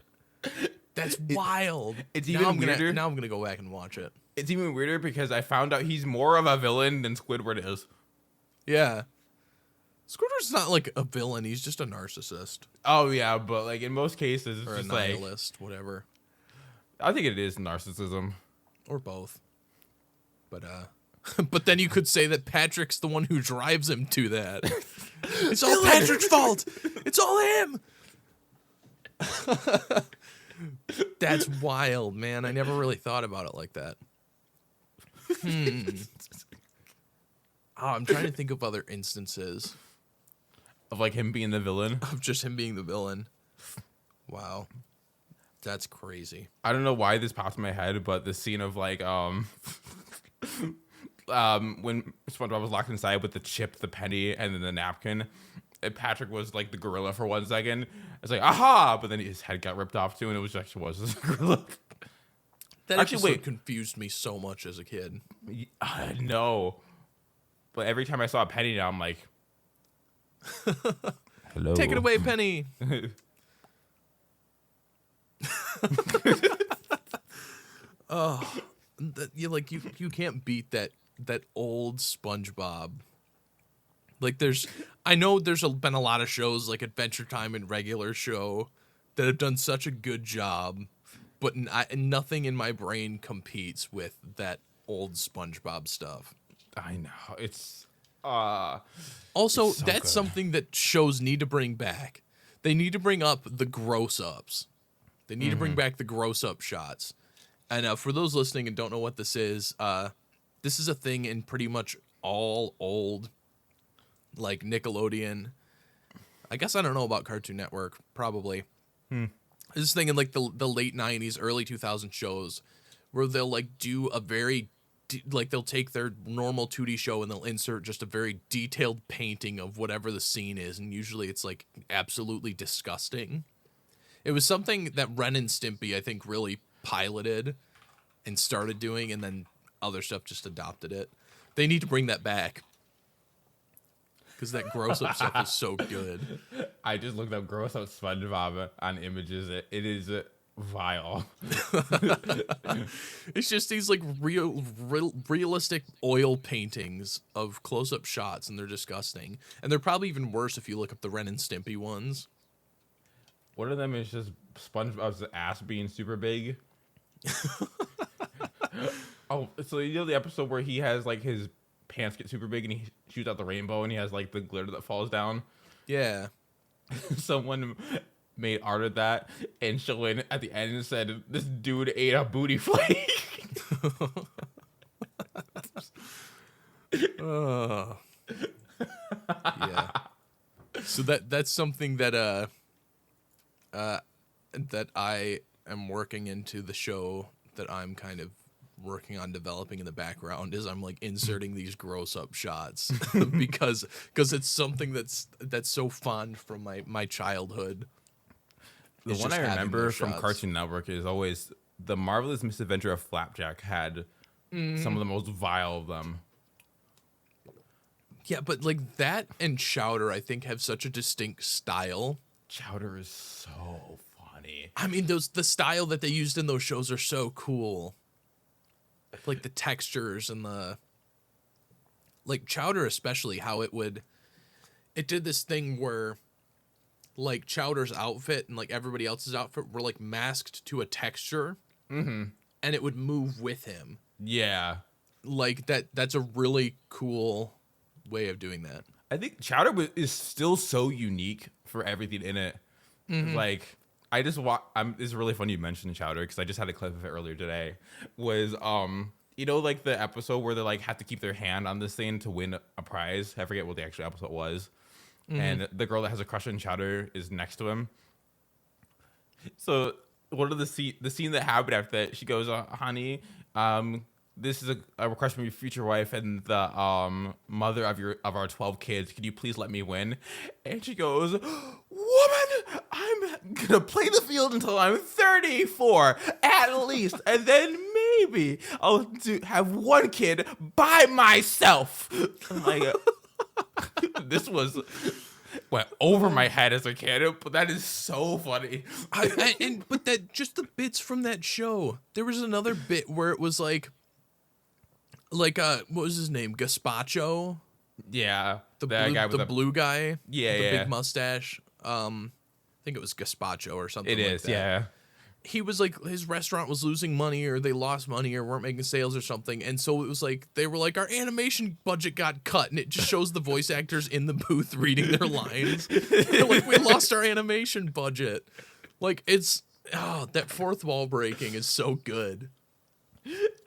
That's wild. It's even weirder. Now I'm gonna go back and watch it. It's even weirder because I found out he's more of a villain than Squidward is. Yeah. Squidward's not like a villain, he's just a narcissist. Oh yeah, but like in most cases it's or just a nihilist, whatever. I think it is narcissism. Or both. But but then you could say that Patrick's the one who drives him to that. It's all Patrick's fault. It's all him. That's wild, man. I never really thought about it like that. Oh, I'm trying to think of other instances Of like him being the villain. of just him being the villain. Wow. That's crazy. I don't know why this popped in my head, but the scene of like when SpongeBob was locked inside with the chip, the penny, and then the napkin, and Patrick was like the gorilla for 1 second. It's like aha, but then his head got ripped off too, and it was actually was a gorilla. That actually confused me so much as a kid. I know, but every time I saw a penny, now I'm like, hello, take it away, Penny. Oh, you can't beat that old SpongeBob. Like I know there's been a lot of shows like Adventure Time and Regular Show that have done such a good job, but nothing in my brain competes with that old SpongeBob stuff. I know it's also it's so that's good. something that shows need to bring back. They need to bring up the gross ups. They need to bring back the gross up shots. And for those listening and don't know what this is a thing in pretty much all old, like Nickelodeon. I guess I don't know about Cartoon Network, probably. This thing in like the late 90s, early 2000 shows where they'll like do a very, like they'll take their normal 2D show and they'll insert just a very detailed painting of whatever the scene is. And usually it's like absolutely disgusting. It was something that Ren and Stimpy, I think, really piloted and started doing, and then other stuff just adopted it. They need to bring that back because that gross up stuff is so good. I just looked up gross up SpongeBob on images. It is vile. It's just these like realistic oil paintings of close up shots, and they're disgusting. And they're probably even worse if you look up the Ren and Stimpy ones. One of them is just SpongeBob's ass being super big. Oh, so you know the episode where he has like his pants get super big and he shoots out the rainbow and he has like the glitter that falls down? Yeah. Someone made art of that and showing at the end and said, "This dude ate a booty flake." Yeah. So that's something that that I am working into the show that I'm kind of working on developing in the background is I'm like inserting these gross up shots because it's something that's so fond from my childhood. The one I remember from Cartoon Network is always The Marvelous Misadventure of Flapjack had some of the most vile of them. Yeah, but like that and Chowder, I think, have such a distinct style. Chowder is so funny. I mean, the style that they used in those shows are so cool. Like the textures and like Chowder, especially how it did this thing where like Chowder's outfit and like everybody else's outfit were like masked to a texture, and it would move with him. Yeah. Like that's a really cool way of doing that. I think Chowder is still so unique for everything in it. Like, I just it's really funny you mentioned Chowder because I just had a clip of it earlier today. Was you know, like the episode where they like have to keep their hand on this thing to win a prize. I forget what the actual episode was. And the girl that has a crush on Chowder is next to him. So one of the scene that happened after that, she goes, "Honey, this is a request from your future wife and the mother of our 12 kids. Can you please let me win?" And she goes, "Woman, I'm gonna play the field until I'm 34 at least, and then maybe I'll have one kid by myself." I'm like, this went over my head as a kid, but that is so funny. But that just the bits from that show. There was another bit where it was like what was his name? Gazpacho? Yeah, The that blue, guy blue guy? Yeah, with the yeah. big mustache. I think it was Gazpacho or something. It like is, that. yeah. He was like, his restaurant was losing money or they lost money or weren't making sales or something. And so it was like, they were like, our animation budget got cut. And it just shows the voice actors in the booth reading their lines. They're like, we lost our animation budget. Like, that fourth wall breaking is so good.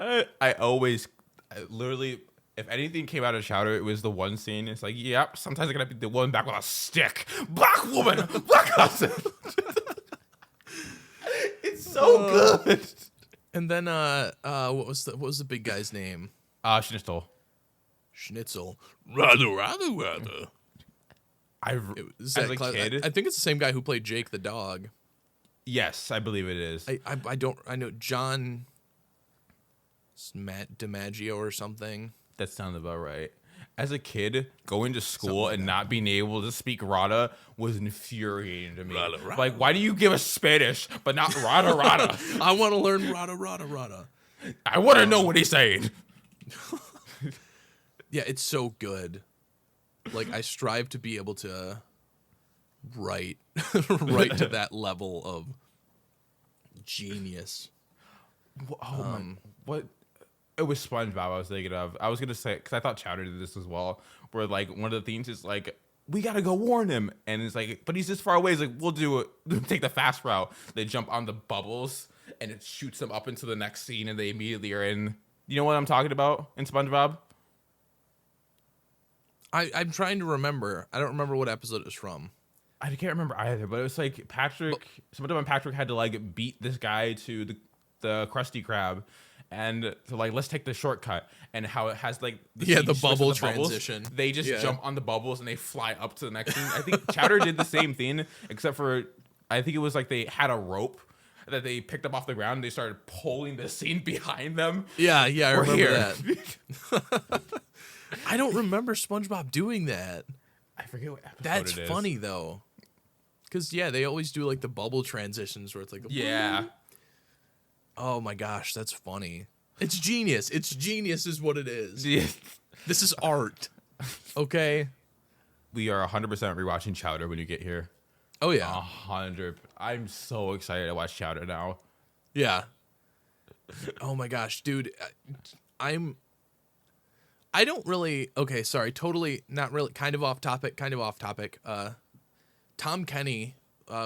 I literally, if anything came out of Chowder, it was the one scene. It's like, yep, sometimes I gotta be the one back with a stick. Black woman, black husband. It's so good. And then, what was the big guy's name? Schnitzel. Schnitzel. Rather. As a kid, I think it's the same guy who played Jake the dog. yes, I believe it is. I know John DiMaggio or something. That sounds about right. As a kid, going to school and not being able to speak Rada was infuriating to me. Rada, rada. Like, why do you give us Spanish but not Rada Rada? I want to learn Rada. I want to know what he's saying. Yeah, it's so good. Like, I strive to be able to write to that level of genius. What? It was SpongeBob I was thinking of. I was going to say, because I thought Chowder did this as well, where, like, one of the themes is, like, we got to go warn him. And it's like, but he's this far away. He's like, we'll do it. Take the fast route. They jump on the bubbles, and it shoots them up into the next scene, and they immediately are in. You know what I'm talking about in SpongeBob? I'm trying to remember. I don't remember what episode it was from. I can't remember either, but it was like SpongeBob and Patrick had to, like, beat this guy to the Krusty Krab. And so, like, let's take the shortcut, and how it has, like, the bubble transition. They just jump on the bubbles and they fly up to the next thing. I think Chowder did the same thing, except for I think it was like they had a rope that they picked up off the ground and they started pulling the scene behind them. Yeah, I We're remember here. that. I don't remember SpongeBob doing that. I forget what episode That's it is. funny though, because they always do like the bubble transitions where it's like Yeah. Oh my gosh, that's funny. It's genius. It's genius is what it is. Yeah. This is art. Okay. We are 100% rewatching Chowder when you get here. Oh yeah. 100. I'm so excited to watch Chowder now. Yeah. Oh my gosh, dude. I don't really. Okay, sorry. Totally not really. Kind of off topic. Tom Kenny,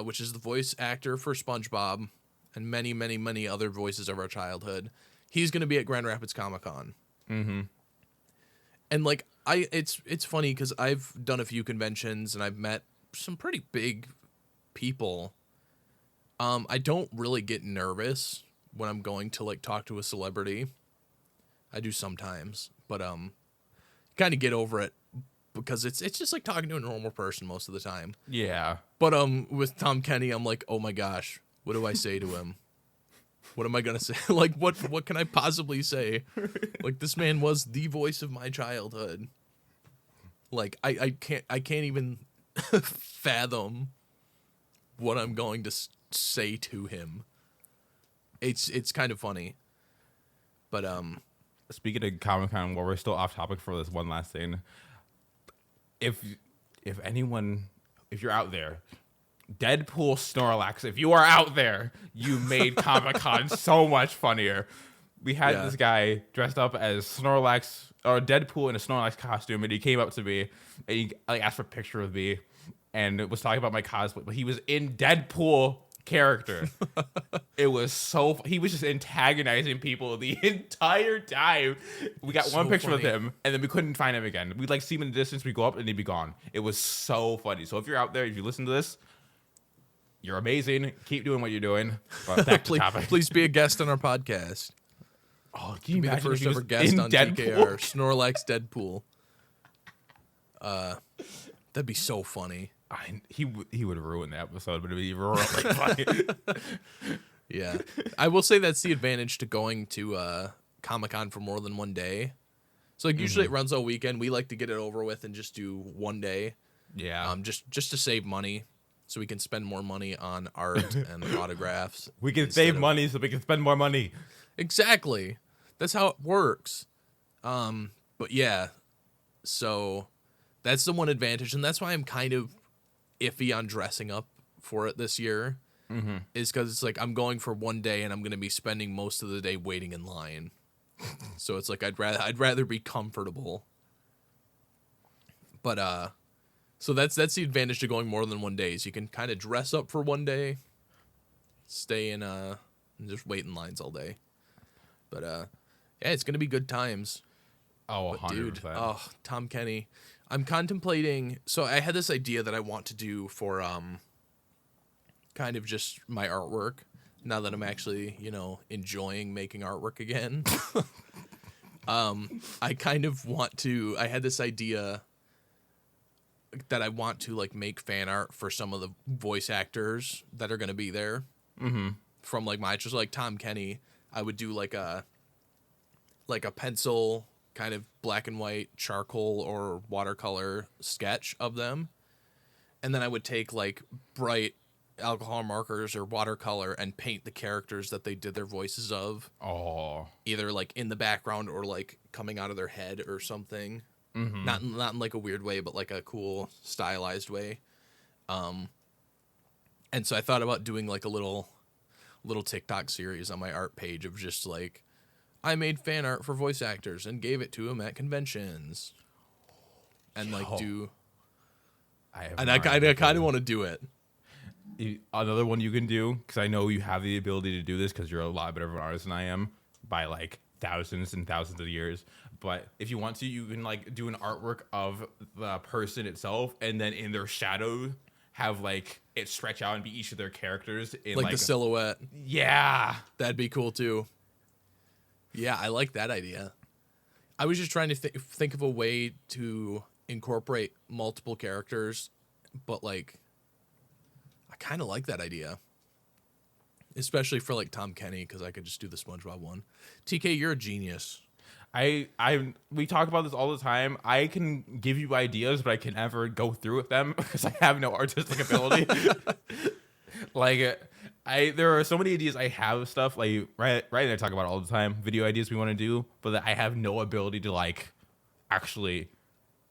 which is the voice actor for SpongeBob and many, many, many other voices of our childhood, he's going to be at Grand Rapids Comic-Con. Mm-hmm. And like it's funny because I've done a few conventions and I've met some pretty big people. I don't really get nervous when I'm going to like talk to a celebrity. I do sometimes, but kind of get over it because it's just like talking to a normal person most of the time. Yeah. But with Tom Kenny, I'm like, oh my gosh, what do I say to him? What am I gonna say? Like, what can I possibly say? Like, this man was the voice of my childhood. Like I can't even fathom what I'm going to say to him. It's kind of funny. But speaking of Comic-Con, while we're still off topic for this one last thing, if you're out there, Deadpool Snorlax, if you are out there, you made Comic-Con so much funnier. We had this guy dressed up as Snorlax or Deadpool in a Snorlax costume, and he came up to me and he like asked for a picture of me and was talking about my cosplay, but he was in Deadpool character. It was he was just antagonizing people the entire time. We got one picture of him and then we couldn't find him again. We'd like see him in the distance, we go up and he'd be gone. It was so funny. So if you're out there, if you listen to this, you're amazing. Keep doing what you're doing. But back to topic. Please be a guest on our podcast. Oh, can you Be the imagine first if he ever was guest in on Deadpool? TKR, Snorlax Deadpool. That'd be so funny. He would ruin the episode, but it'd be really funny. Yeah, I will say that's the advantage to going to Comic-Con for more than one day. So like usually it runs all weekend. We like to get it over with and just do one day. Yeah. Just to save money, so we can spend more money on art and autographs. We can save money so we can spend more money. Exactly. That's how it works. But yeah, so that's the one advantage, and that's why I'm kind of iffy on dressing up for it this year. Is because it's like I'm going for one day and I'm going to be spending most of the day waiting in line. So it's like I'd rather be comfortable. But so that's the advantage to going more than one day. Is you can kind of dress up for one day, stay in and just wait in lines all day. But yeah, it's gonna be good times. Oh, 100%. Dude, Tom Kenny. I'm contemplating. So I had this idea that I want to do for kind of just my artwork. Now that I'm actually, enjoying making artwork again. I kind of want to. I had this idea that I want to like make fan art for some of the voice actors that are gonna be there. From like just like Tom Kenny. I would do like a pencil kind of black and white charcoal or watercolor sketch of them. And then I would take like bright alcohol markers or watercolor and paint the characters that they did their voices of. Oh. Either like in the background or like coming out of their head or something. Not in like a weird way, but like a cool stylized way. And so I thought about doing like a little TikTok series on my art page of just like, I made fan art for voice actors and gave it to them at conventions. And like I kind of want to do it. Another one you can do, because I know you have the ability to do this because you're a lot better of an artist than I am by like thousands and thousands of years. But if you want to, you can like do an artwork of the person itself, and then in their shadow have like it stretch out and be each of their characters in Like the silhouette. Yeah, That'd be cool too. Yeah, I like that idea. I was just trying to think of a way to incorporate multiple characters, but like I kind of like that idea. Especially for like Tom Kenny, because I could just do the SpongeBob one. TK, you're a genius. We talk about this all the time. I can give you ideas, but I can never go through with them because I have no artistic ability. There are so many ideas I have stuff like right and I talk about it all the time, video ideas we want to do, but that I have no ability to like actually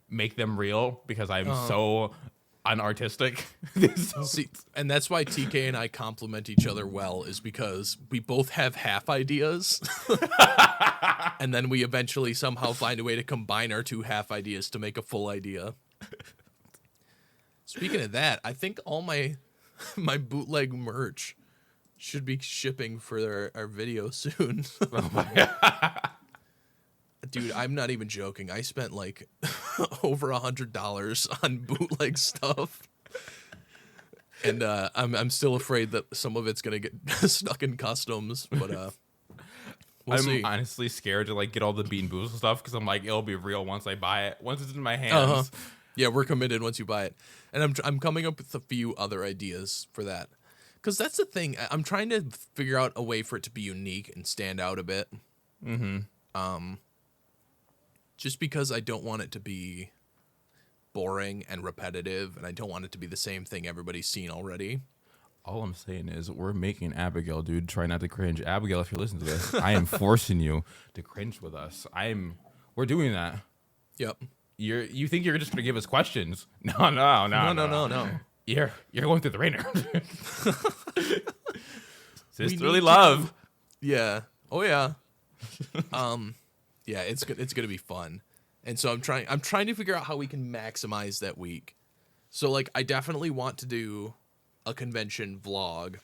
make them real because I'm so unartistic. See, and that's why TK and I complement each other well, is because we both have half ideas. And then we eventually somehow find a way to combine our two half ideas to make a full idea. Speaking of that, I think all my bootleg merch should be shipping for our video soon. Oh my God. Dude, I'm not even joking. I spent like over $100 on bootleg stuff. And I'm still afraid that some of it's gonna get stuck in customs, but we'll see. I'm honestly scared to like get all the Bean Boozled stuff because I'm like, it'll be real once I buy it. Once it's in my hands. Yeah, we're committed once you buy it. And I'm coming up with a few other ideas for that. Because that's the thing. I'm trying to figure out a way for it to be unique and stand out a bit. Just because I don't want it to be boring and repetitive, and I don't want it to be the same thing everybody's seen already. All I'm saying is we're making Abigail, dude. Try not to cringe. Abigail, if you're listening to this, I am forcing you to cringe with us. We're doing that. Yep. You think you're just gonna give us questions? No. You're going through the ringer. Sisterly love. Yeah. Oh yeah. Yeah, it's gonna be fun. And so I'm trying to figure out how we can maximize that week. So like I definitely want to do a convention vlog.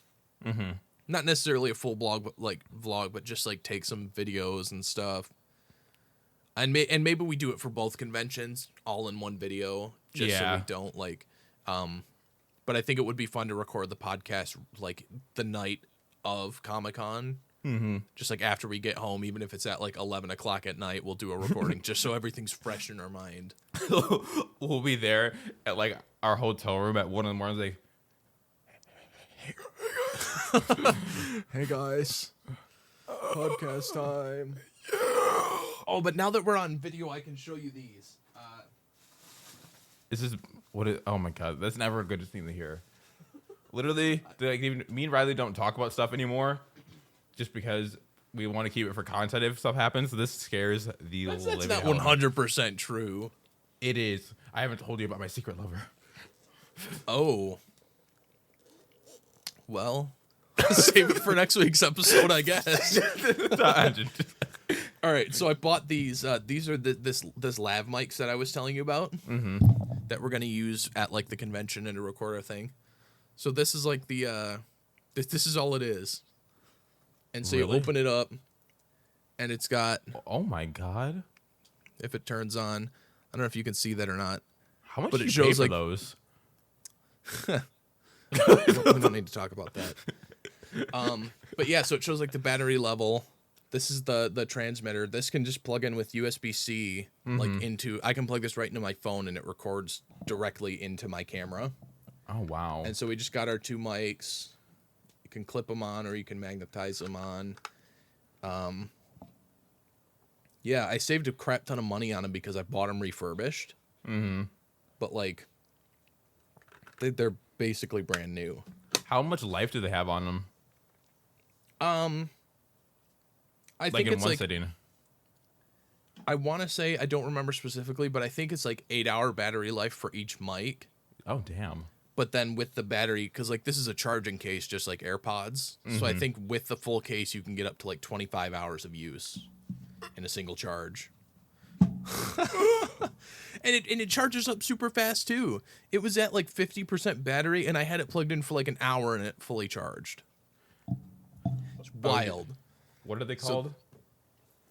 Mm-hmm. Not necessarily a full vlog, but just like take some videos and stuff. And maybe we do it for both conventions all in one video, just so we don't like. But I think it would be fun to record the podcast like the night of Comic-Con. Mm-hmm. Just like after we get home, even if it's at like 11 o'clock at night, we'll do a recording just so everything's fresh in our mind. We'll be there at like our hotel room at 1 a.m. like, hey guys, podcast time. Oh, but now that we're on video, I can show you these. This is oh my god, that's never a good thing to hear. Literally, like, even me and Riley don't talk about stuff anymore, just because we want to keep it for content if stuff happens. So this scares the living That's not hell out of me. 100% true. It is. I haven't told you about my secret lover. Oh. Well, save it for next week's episode, I guess. All right, so I bought these. These are this lav mics that I was telling you about that we're gonna use at like the convention and to record our thing. So this is like the this is all it is. And so Really? you open it up, and it's got. Oh my god! If it turns on, I don't know if you can see that or not. How much But do it you pay shows, for like- those? We don't need to talk about that. But yeah, so it shows like the battery level. This is the transmitter. This can just plug in with USB-C, like into. I can plug this right into my phone, and it records directly into my camera. Oh wow! And so we just got our two mics. You can clip them on, or you can magnetize them on. Yeah, I saved a crap ton of money on them because I bought them refurbished. Mm-hmm. But like, they're basically brand new. How much life do they have on them? I Like think in it's one like sitting? I want to say I don't remember specifically, but I think it's like 8-hour battery life for each mic. Oh damn! But then with the battery, because like this is a charging case, just like AirPods. So I think with the full case, you can get up to like 25 hours of use in a single charge. and it charges up super fast too. It was at like 50% battery, and I had it plugged in for like an hour, and it fully charged. It's wild. What are they called?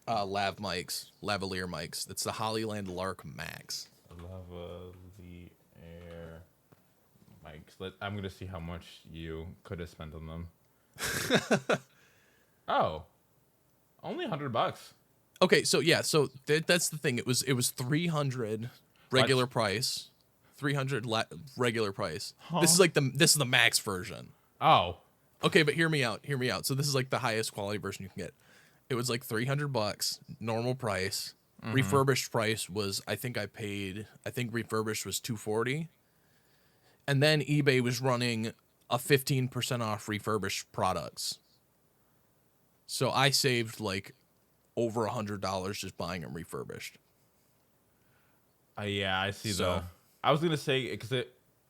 Lav mics, lavalier mics. It's the Hollyland Lark Max. Lavalier mics. I'm gonna see how much you could have spent on them. Oh, only $100. Okay, so yeah, so that's the thing. It was 300 regular price, 300 regular price. Huh? This is the max version. Oh, Okay, but hear me out. So this is like the highest quality version you can get. It was like $300 normal price. Refurbished price was I think refurbished was $240. And then eBay was running a 15% off refurbished products. So I saved like over $100 just buying them refurbished. yeah, I see. So- I was gonna say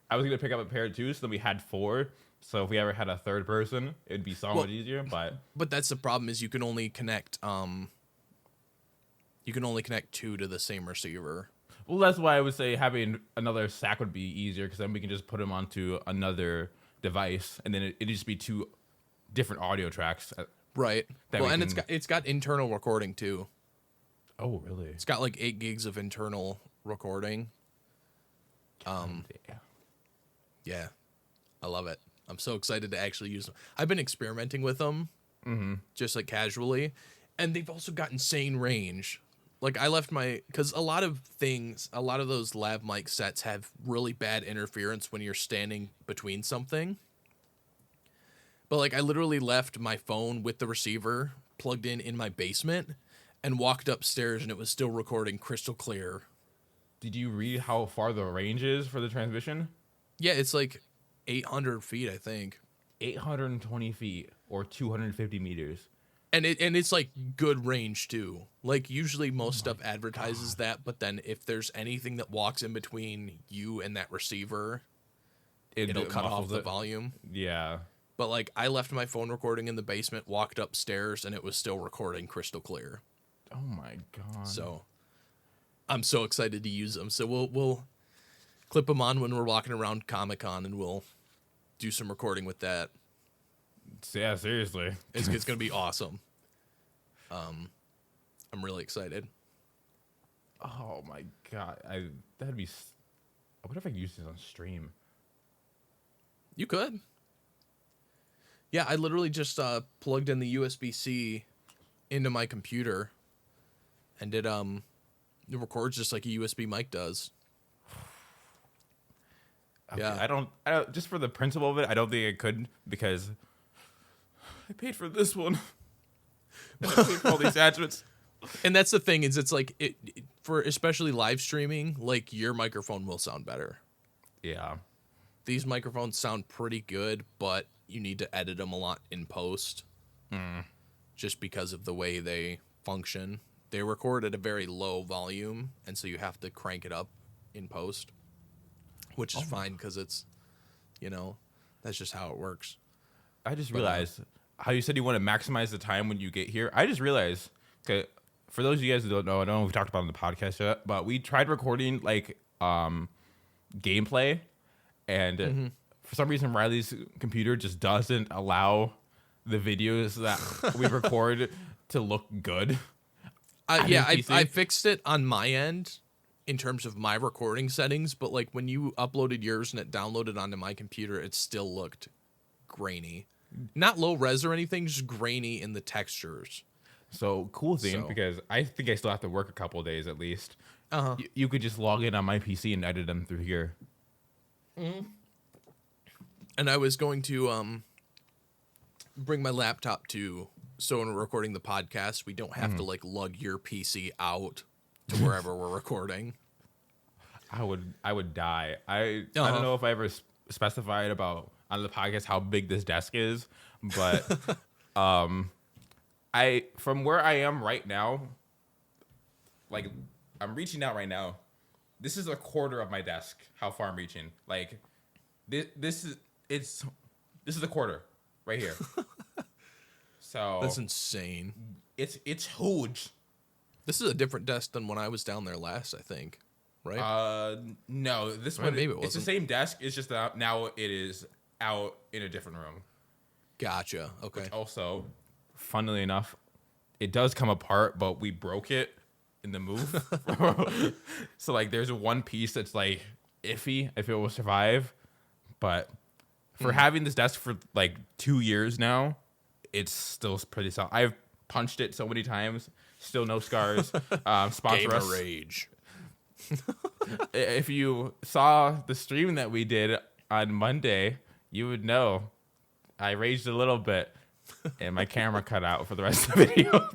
I was gonna pick up a pair too, so then we had 4. So if we ever had a third person, it'd be so much easier. But that's the problem is you can only connect 2 to the same receiver. well, that's why I would say having another SAC would be easier, because then we can just put them onto another device, and then it'd just be 2 different audio tracks. Right. That Well, we and can- it's got internal recording too. Oh, really? It's got like 8 gigs of internal recording. Yeah. Yeah. I love it. I'm so excited to actually use them. I've been experimenting with them just like casually, and they've also got insane range. Like I left because a lot of those lav mic sets have really bad interference when you're standing between something. But like I literally left my phone with the receiver plugged in my basement and walked upstairs, and it was still recording crystal clear Did you read how far the range is for the transmission? Yeah, it's like 800 feet, I think. 820 feet or 250 meters. And it's like good range too. Like usually most stuff advertises that, but then if there's anything that walks in between you and that receiver, it'll cut off the volume. Yeah. But like I left my phone recording in the basement, walked upstairs, and it was still recording crystal clear. Oh my god. So I'm so excited to use them. So we'll clip them on when we're walking around Comic-Con, and we'll do some recording with that. Yeah, seriously. It's gonna be awesome. I'm really excited. Oh my god. I wonder if I could use this on stream. You could. Yeah, I literally just plugged in the USB-C into my computer, and it records just like a USB mic does. Okay, Yeah. I don't just for the principle of it, I don't think I could because I paid for this one. And I paid for all these attachments. And that's the thing is it's like for especially live streaming, like your microphone will sound better. Yeah. These microphones sound pretty good, but you need to edit them a lot in post. Just because of the way they function. They record at a very low volume, and so you have to crank it up in post, which is fine because it's, that's just how it works. I just realized how you said you want to maximize the time when you get here. I just realized, okay, for those of you guys who don't know, I don't know if we talked about it on the podcast yet, but we tried recording like gameplay, and for some reason Riley's computer just doesn't allow the videos that we record to look good. I fixed it on my end in terms of my recording settings, but like when you uploaded yours and it downloaded onto my computer, it still looked grainy. Not low res or anything, just grainy in the textures. So cool thing, because I think I still have to work a couple of days at least. Uh-huh. You could just log in on my PC and edit them through here. And I was going to bring my laptop so when we're recording the podcast, we don't have to like lug your PC out to wherever we're recording. I would die. I don't know if I ever specified about on the podcast how big this desk is, but from where I am right now, like I'm reaching out right now. This is a quarter of my desk. How far I'm reaching? Like this is a quarter right here. So That's insane. it's huge. This is a different desk than when I was down there last, I think. Right? No, this Right, one maybe it it's the wasn't. same desk. It's just that now it is out in a different room. Gotcha. Okay. Also, funnily enough, it does come apart, but we broke it in the move. So like there's one piece that's like iffy if it will survive. But for having this desk for like 2 years now, it's still pretty solid. I've punched it so many times, still no scars. Sponsor Gamer us. rage. If you saw the stream that we did on Monday, you would know I raged a little bit and my camera cut out for the rest of the video.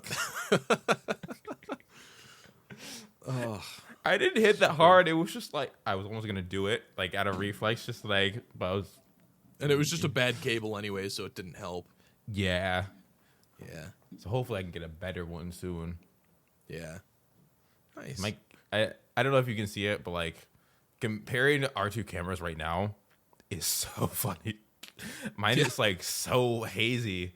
I didn't hit that hard. It was just like I was almost gonna do it, like out of reflex, just like, but I was. And it was just a bad cable anyway, so it didn't help. Yeah. Yeah. So hopefully I can get a better one soon. Yeah. Nice. I don't know if you can see it, but like comparing our two cameras right now is so funny. Mine is like so hazy.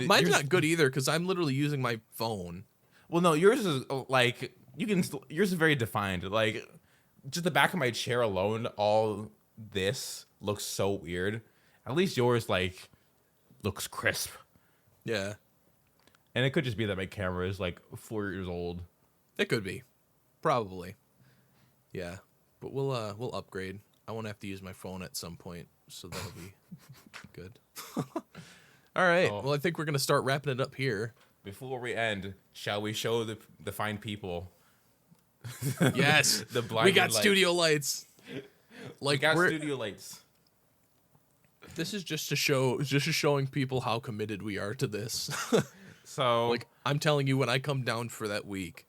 Mine's not good either because I'm literally using my phone. Well, no, yours is like yours is very defined. Like just the back of my chair alone, all this looks so weird. At least yours like looks crisp. Yeah. And it could just be that my camera is like 4 years old. It could be. Probably. Yeah. But we'll upgrade. I won't have to use my phone at some point, so that'll be good. All right. Oh. Well, I think we're going to start wrapping it up here. Before we end, shall we show the fine people? Yes. The we blinding got lights. studio lights. We Like got we're, studio lights. this is just showing people how committed we are to this. So Like I'm telling you, when I come down for that week,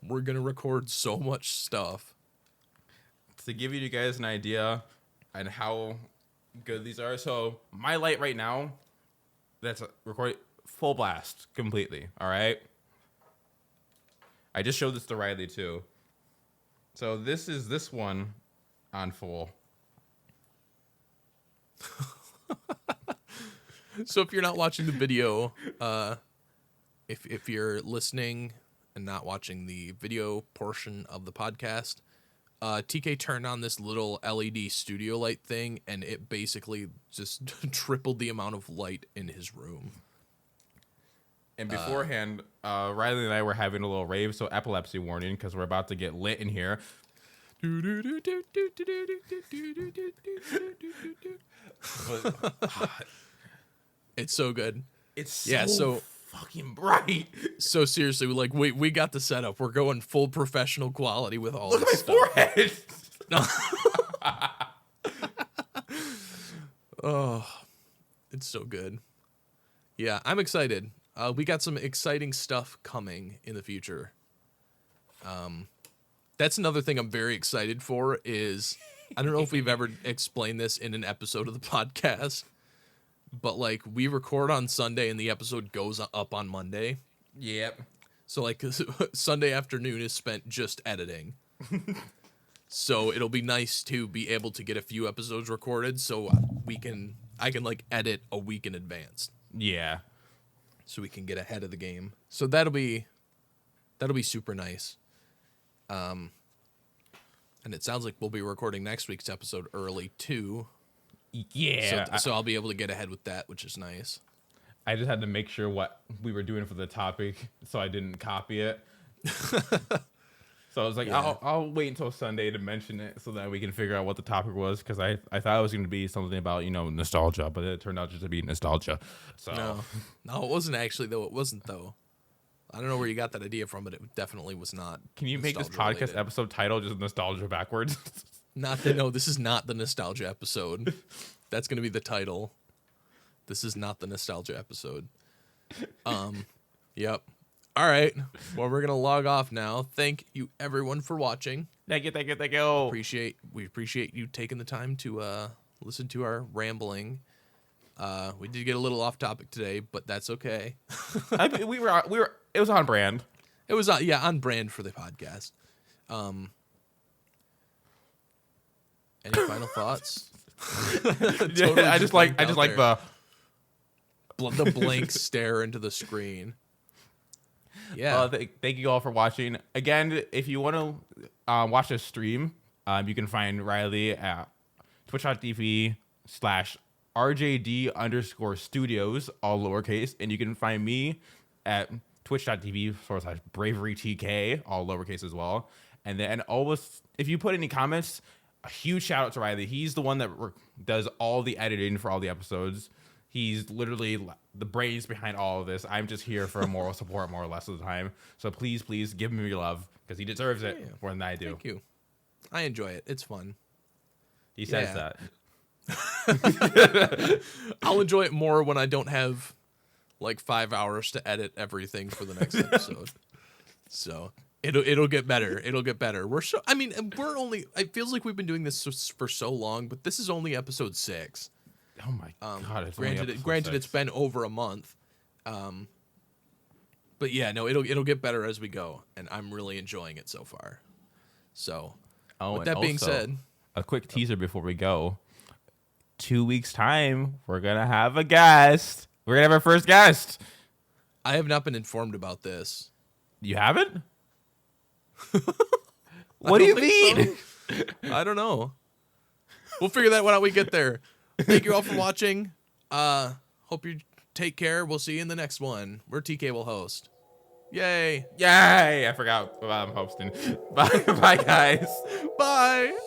we're gonna record so much stuff. To give you guys an idea on how good these are, so my light right now, that's recording full blast completely. All right. I just showed this to Riley too. So this is this one on full. So if you're not watching the video, if you're listening and not watching the video portion of the podcast, TK turned on this little LED studio light thing, and it basically just tripled the amount of light in his room. And beforehand, Riley and I were having a little rave, so epilepsy warning, because we're about to get lit in here. It's so good. It's so fucking bright. So seriously, we got the setup. We're going full professional quality with all Look at this my stuff. forehead. Oh, it's so good. Yeah, I'm excited. We got some exciting stuff coming in the future. That's another thing I'm very excited for is, I don't know if we've ever explained this in an episode of the podcast, but like we record on Sunday and the episode goes up on Monday. Yep. So like Sunday afternoon is spent just editing. So it'll be nice to be able to get a few episodes recorded so I can like edit a week in advance. Yeah. So we can get ahead of the game. So that'll be super nice. And it sounds like we'll be recording next week's episode early too. Yeah. So I'll be able to get ahead with that, which is nice. I just had to make sure what we were doing for the topic, so I didn't copy it. So I was like, Yeah. I'll wait until Sunday to mention it so that we can figure out what the topic was, because I thought it was going to be something about, nostalgia, but it turned out just to be nostalgia. So No, it wasn't actually, though. It wasn't, though. I don't know where you got that idea from, but it definitely was not. Can you make this podcast nostalgia-related. episode title just nostalgia backwards? No, this is not the nostalgia episode. That's going to be the title. This is not the nostalgia episode. Yep. All right. Well, we're going to log off now. Thank you, everyone, for watching. Thank you. We appreciate you taking the time to listen to our rambling. We did get a little off topic today, but that's okay. I mean, we were. It was on brand. It was on brand for the podcast. Any final thoughts? Totally I just like blanked the. the blank stare into the screen. Yeah. Thank you all for watching. Again, if you want to watch a stream, you can find Riley at twitch.tv/RJD_studios, all lowercase. And you can find me at twitch.tv/braverytk, all lowercase as well. And then always, if you put any comments, a huge shout out to Riley. He's the one that does all the editing for all the episodes. He's literally the brains behind all of this. I'm just here for moral support more or less of the time. So please give him your love, because he deserves it more than I do. Thank you. I enjoy it. It's fun. He says Yeah. that. I'll enjoy it more when I don't have like 5 hours to edit everything for the next episode. So it'll get better. It'll get better. It feels like we've been doing this for so long, but this is only episode 6. Oh my god! Granted, it's been over a month. But yeah, no, it'll get better as we go, and I'm really enjoying it so far. So, with that being said, a quick teaser before we go. 2 weeks time, we're gonna have a guest. We're gonna have our first guest. I have not been informed about this. You haven't? What do you mean? So. I don't know. We'll figure that one out when we get there. Thank you all for watching. Hope you take care. We'll see you in the next one, where TK will host. Yay. Yay! I forgot I'm hosting. Bye, guys. Bye.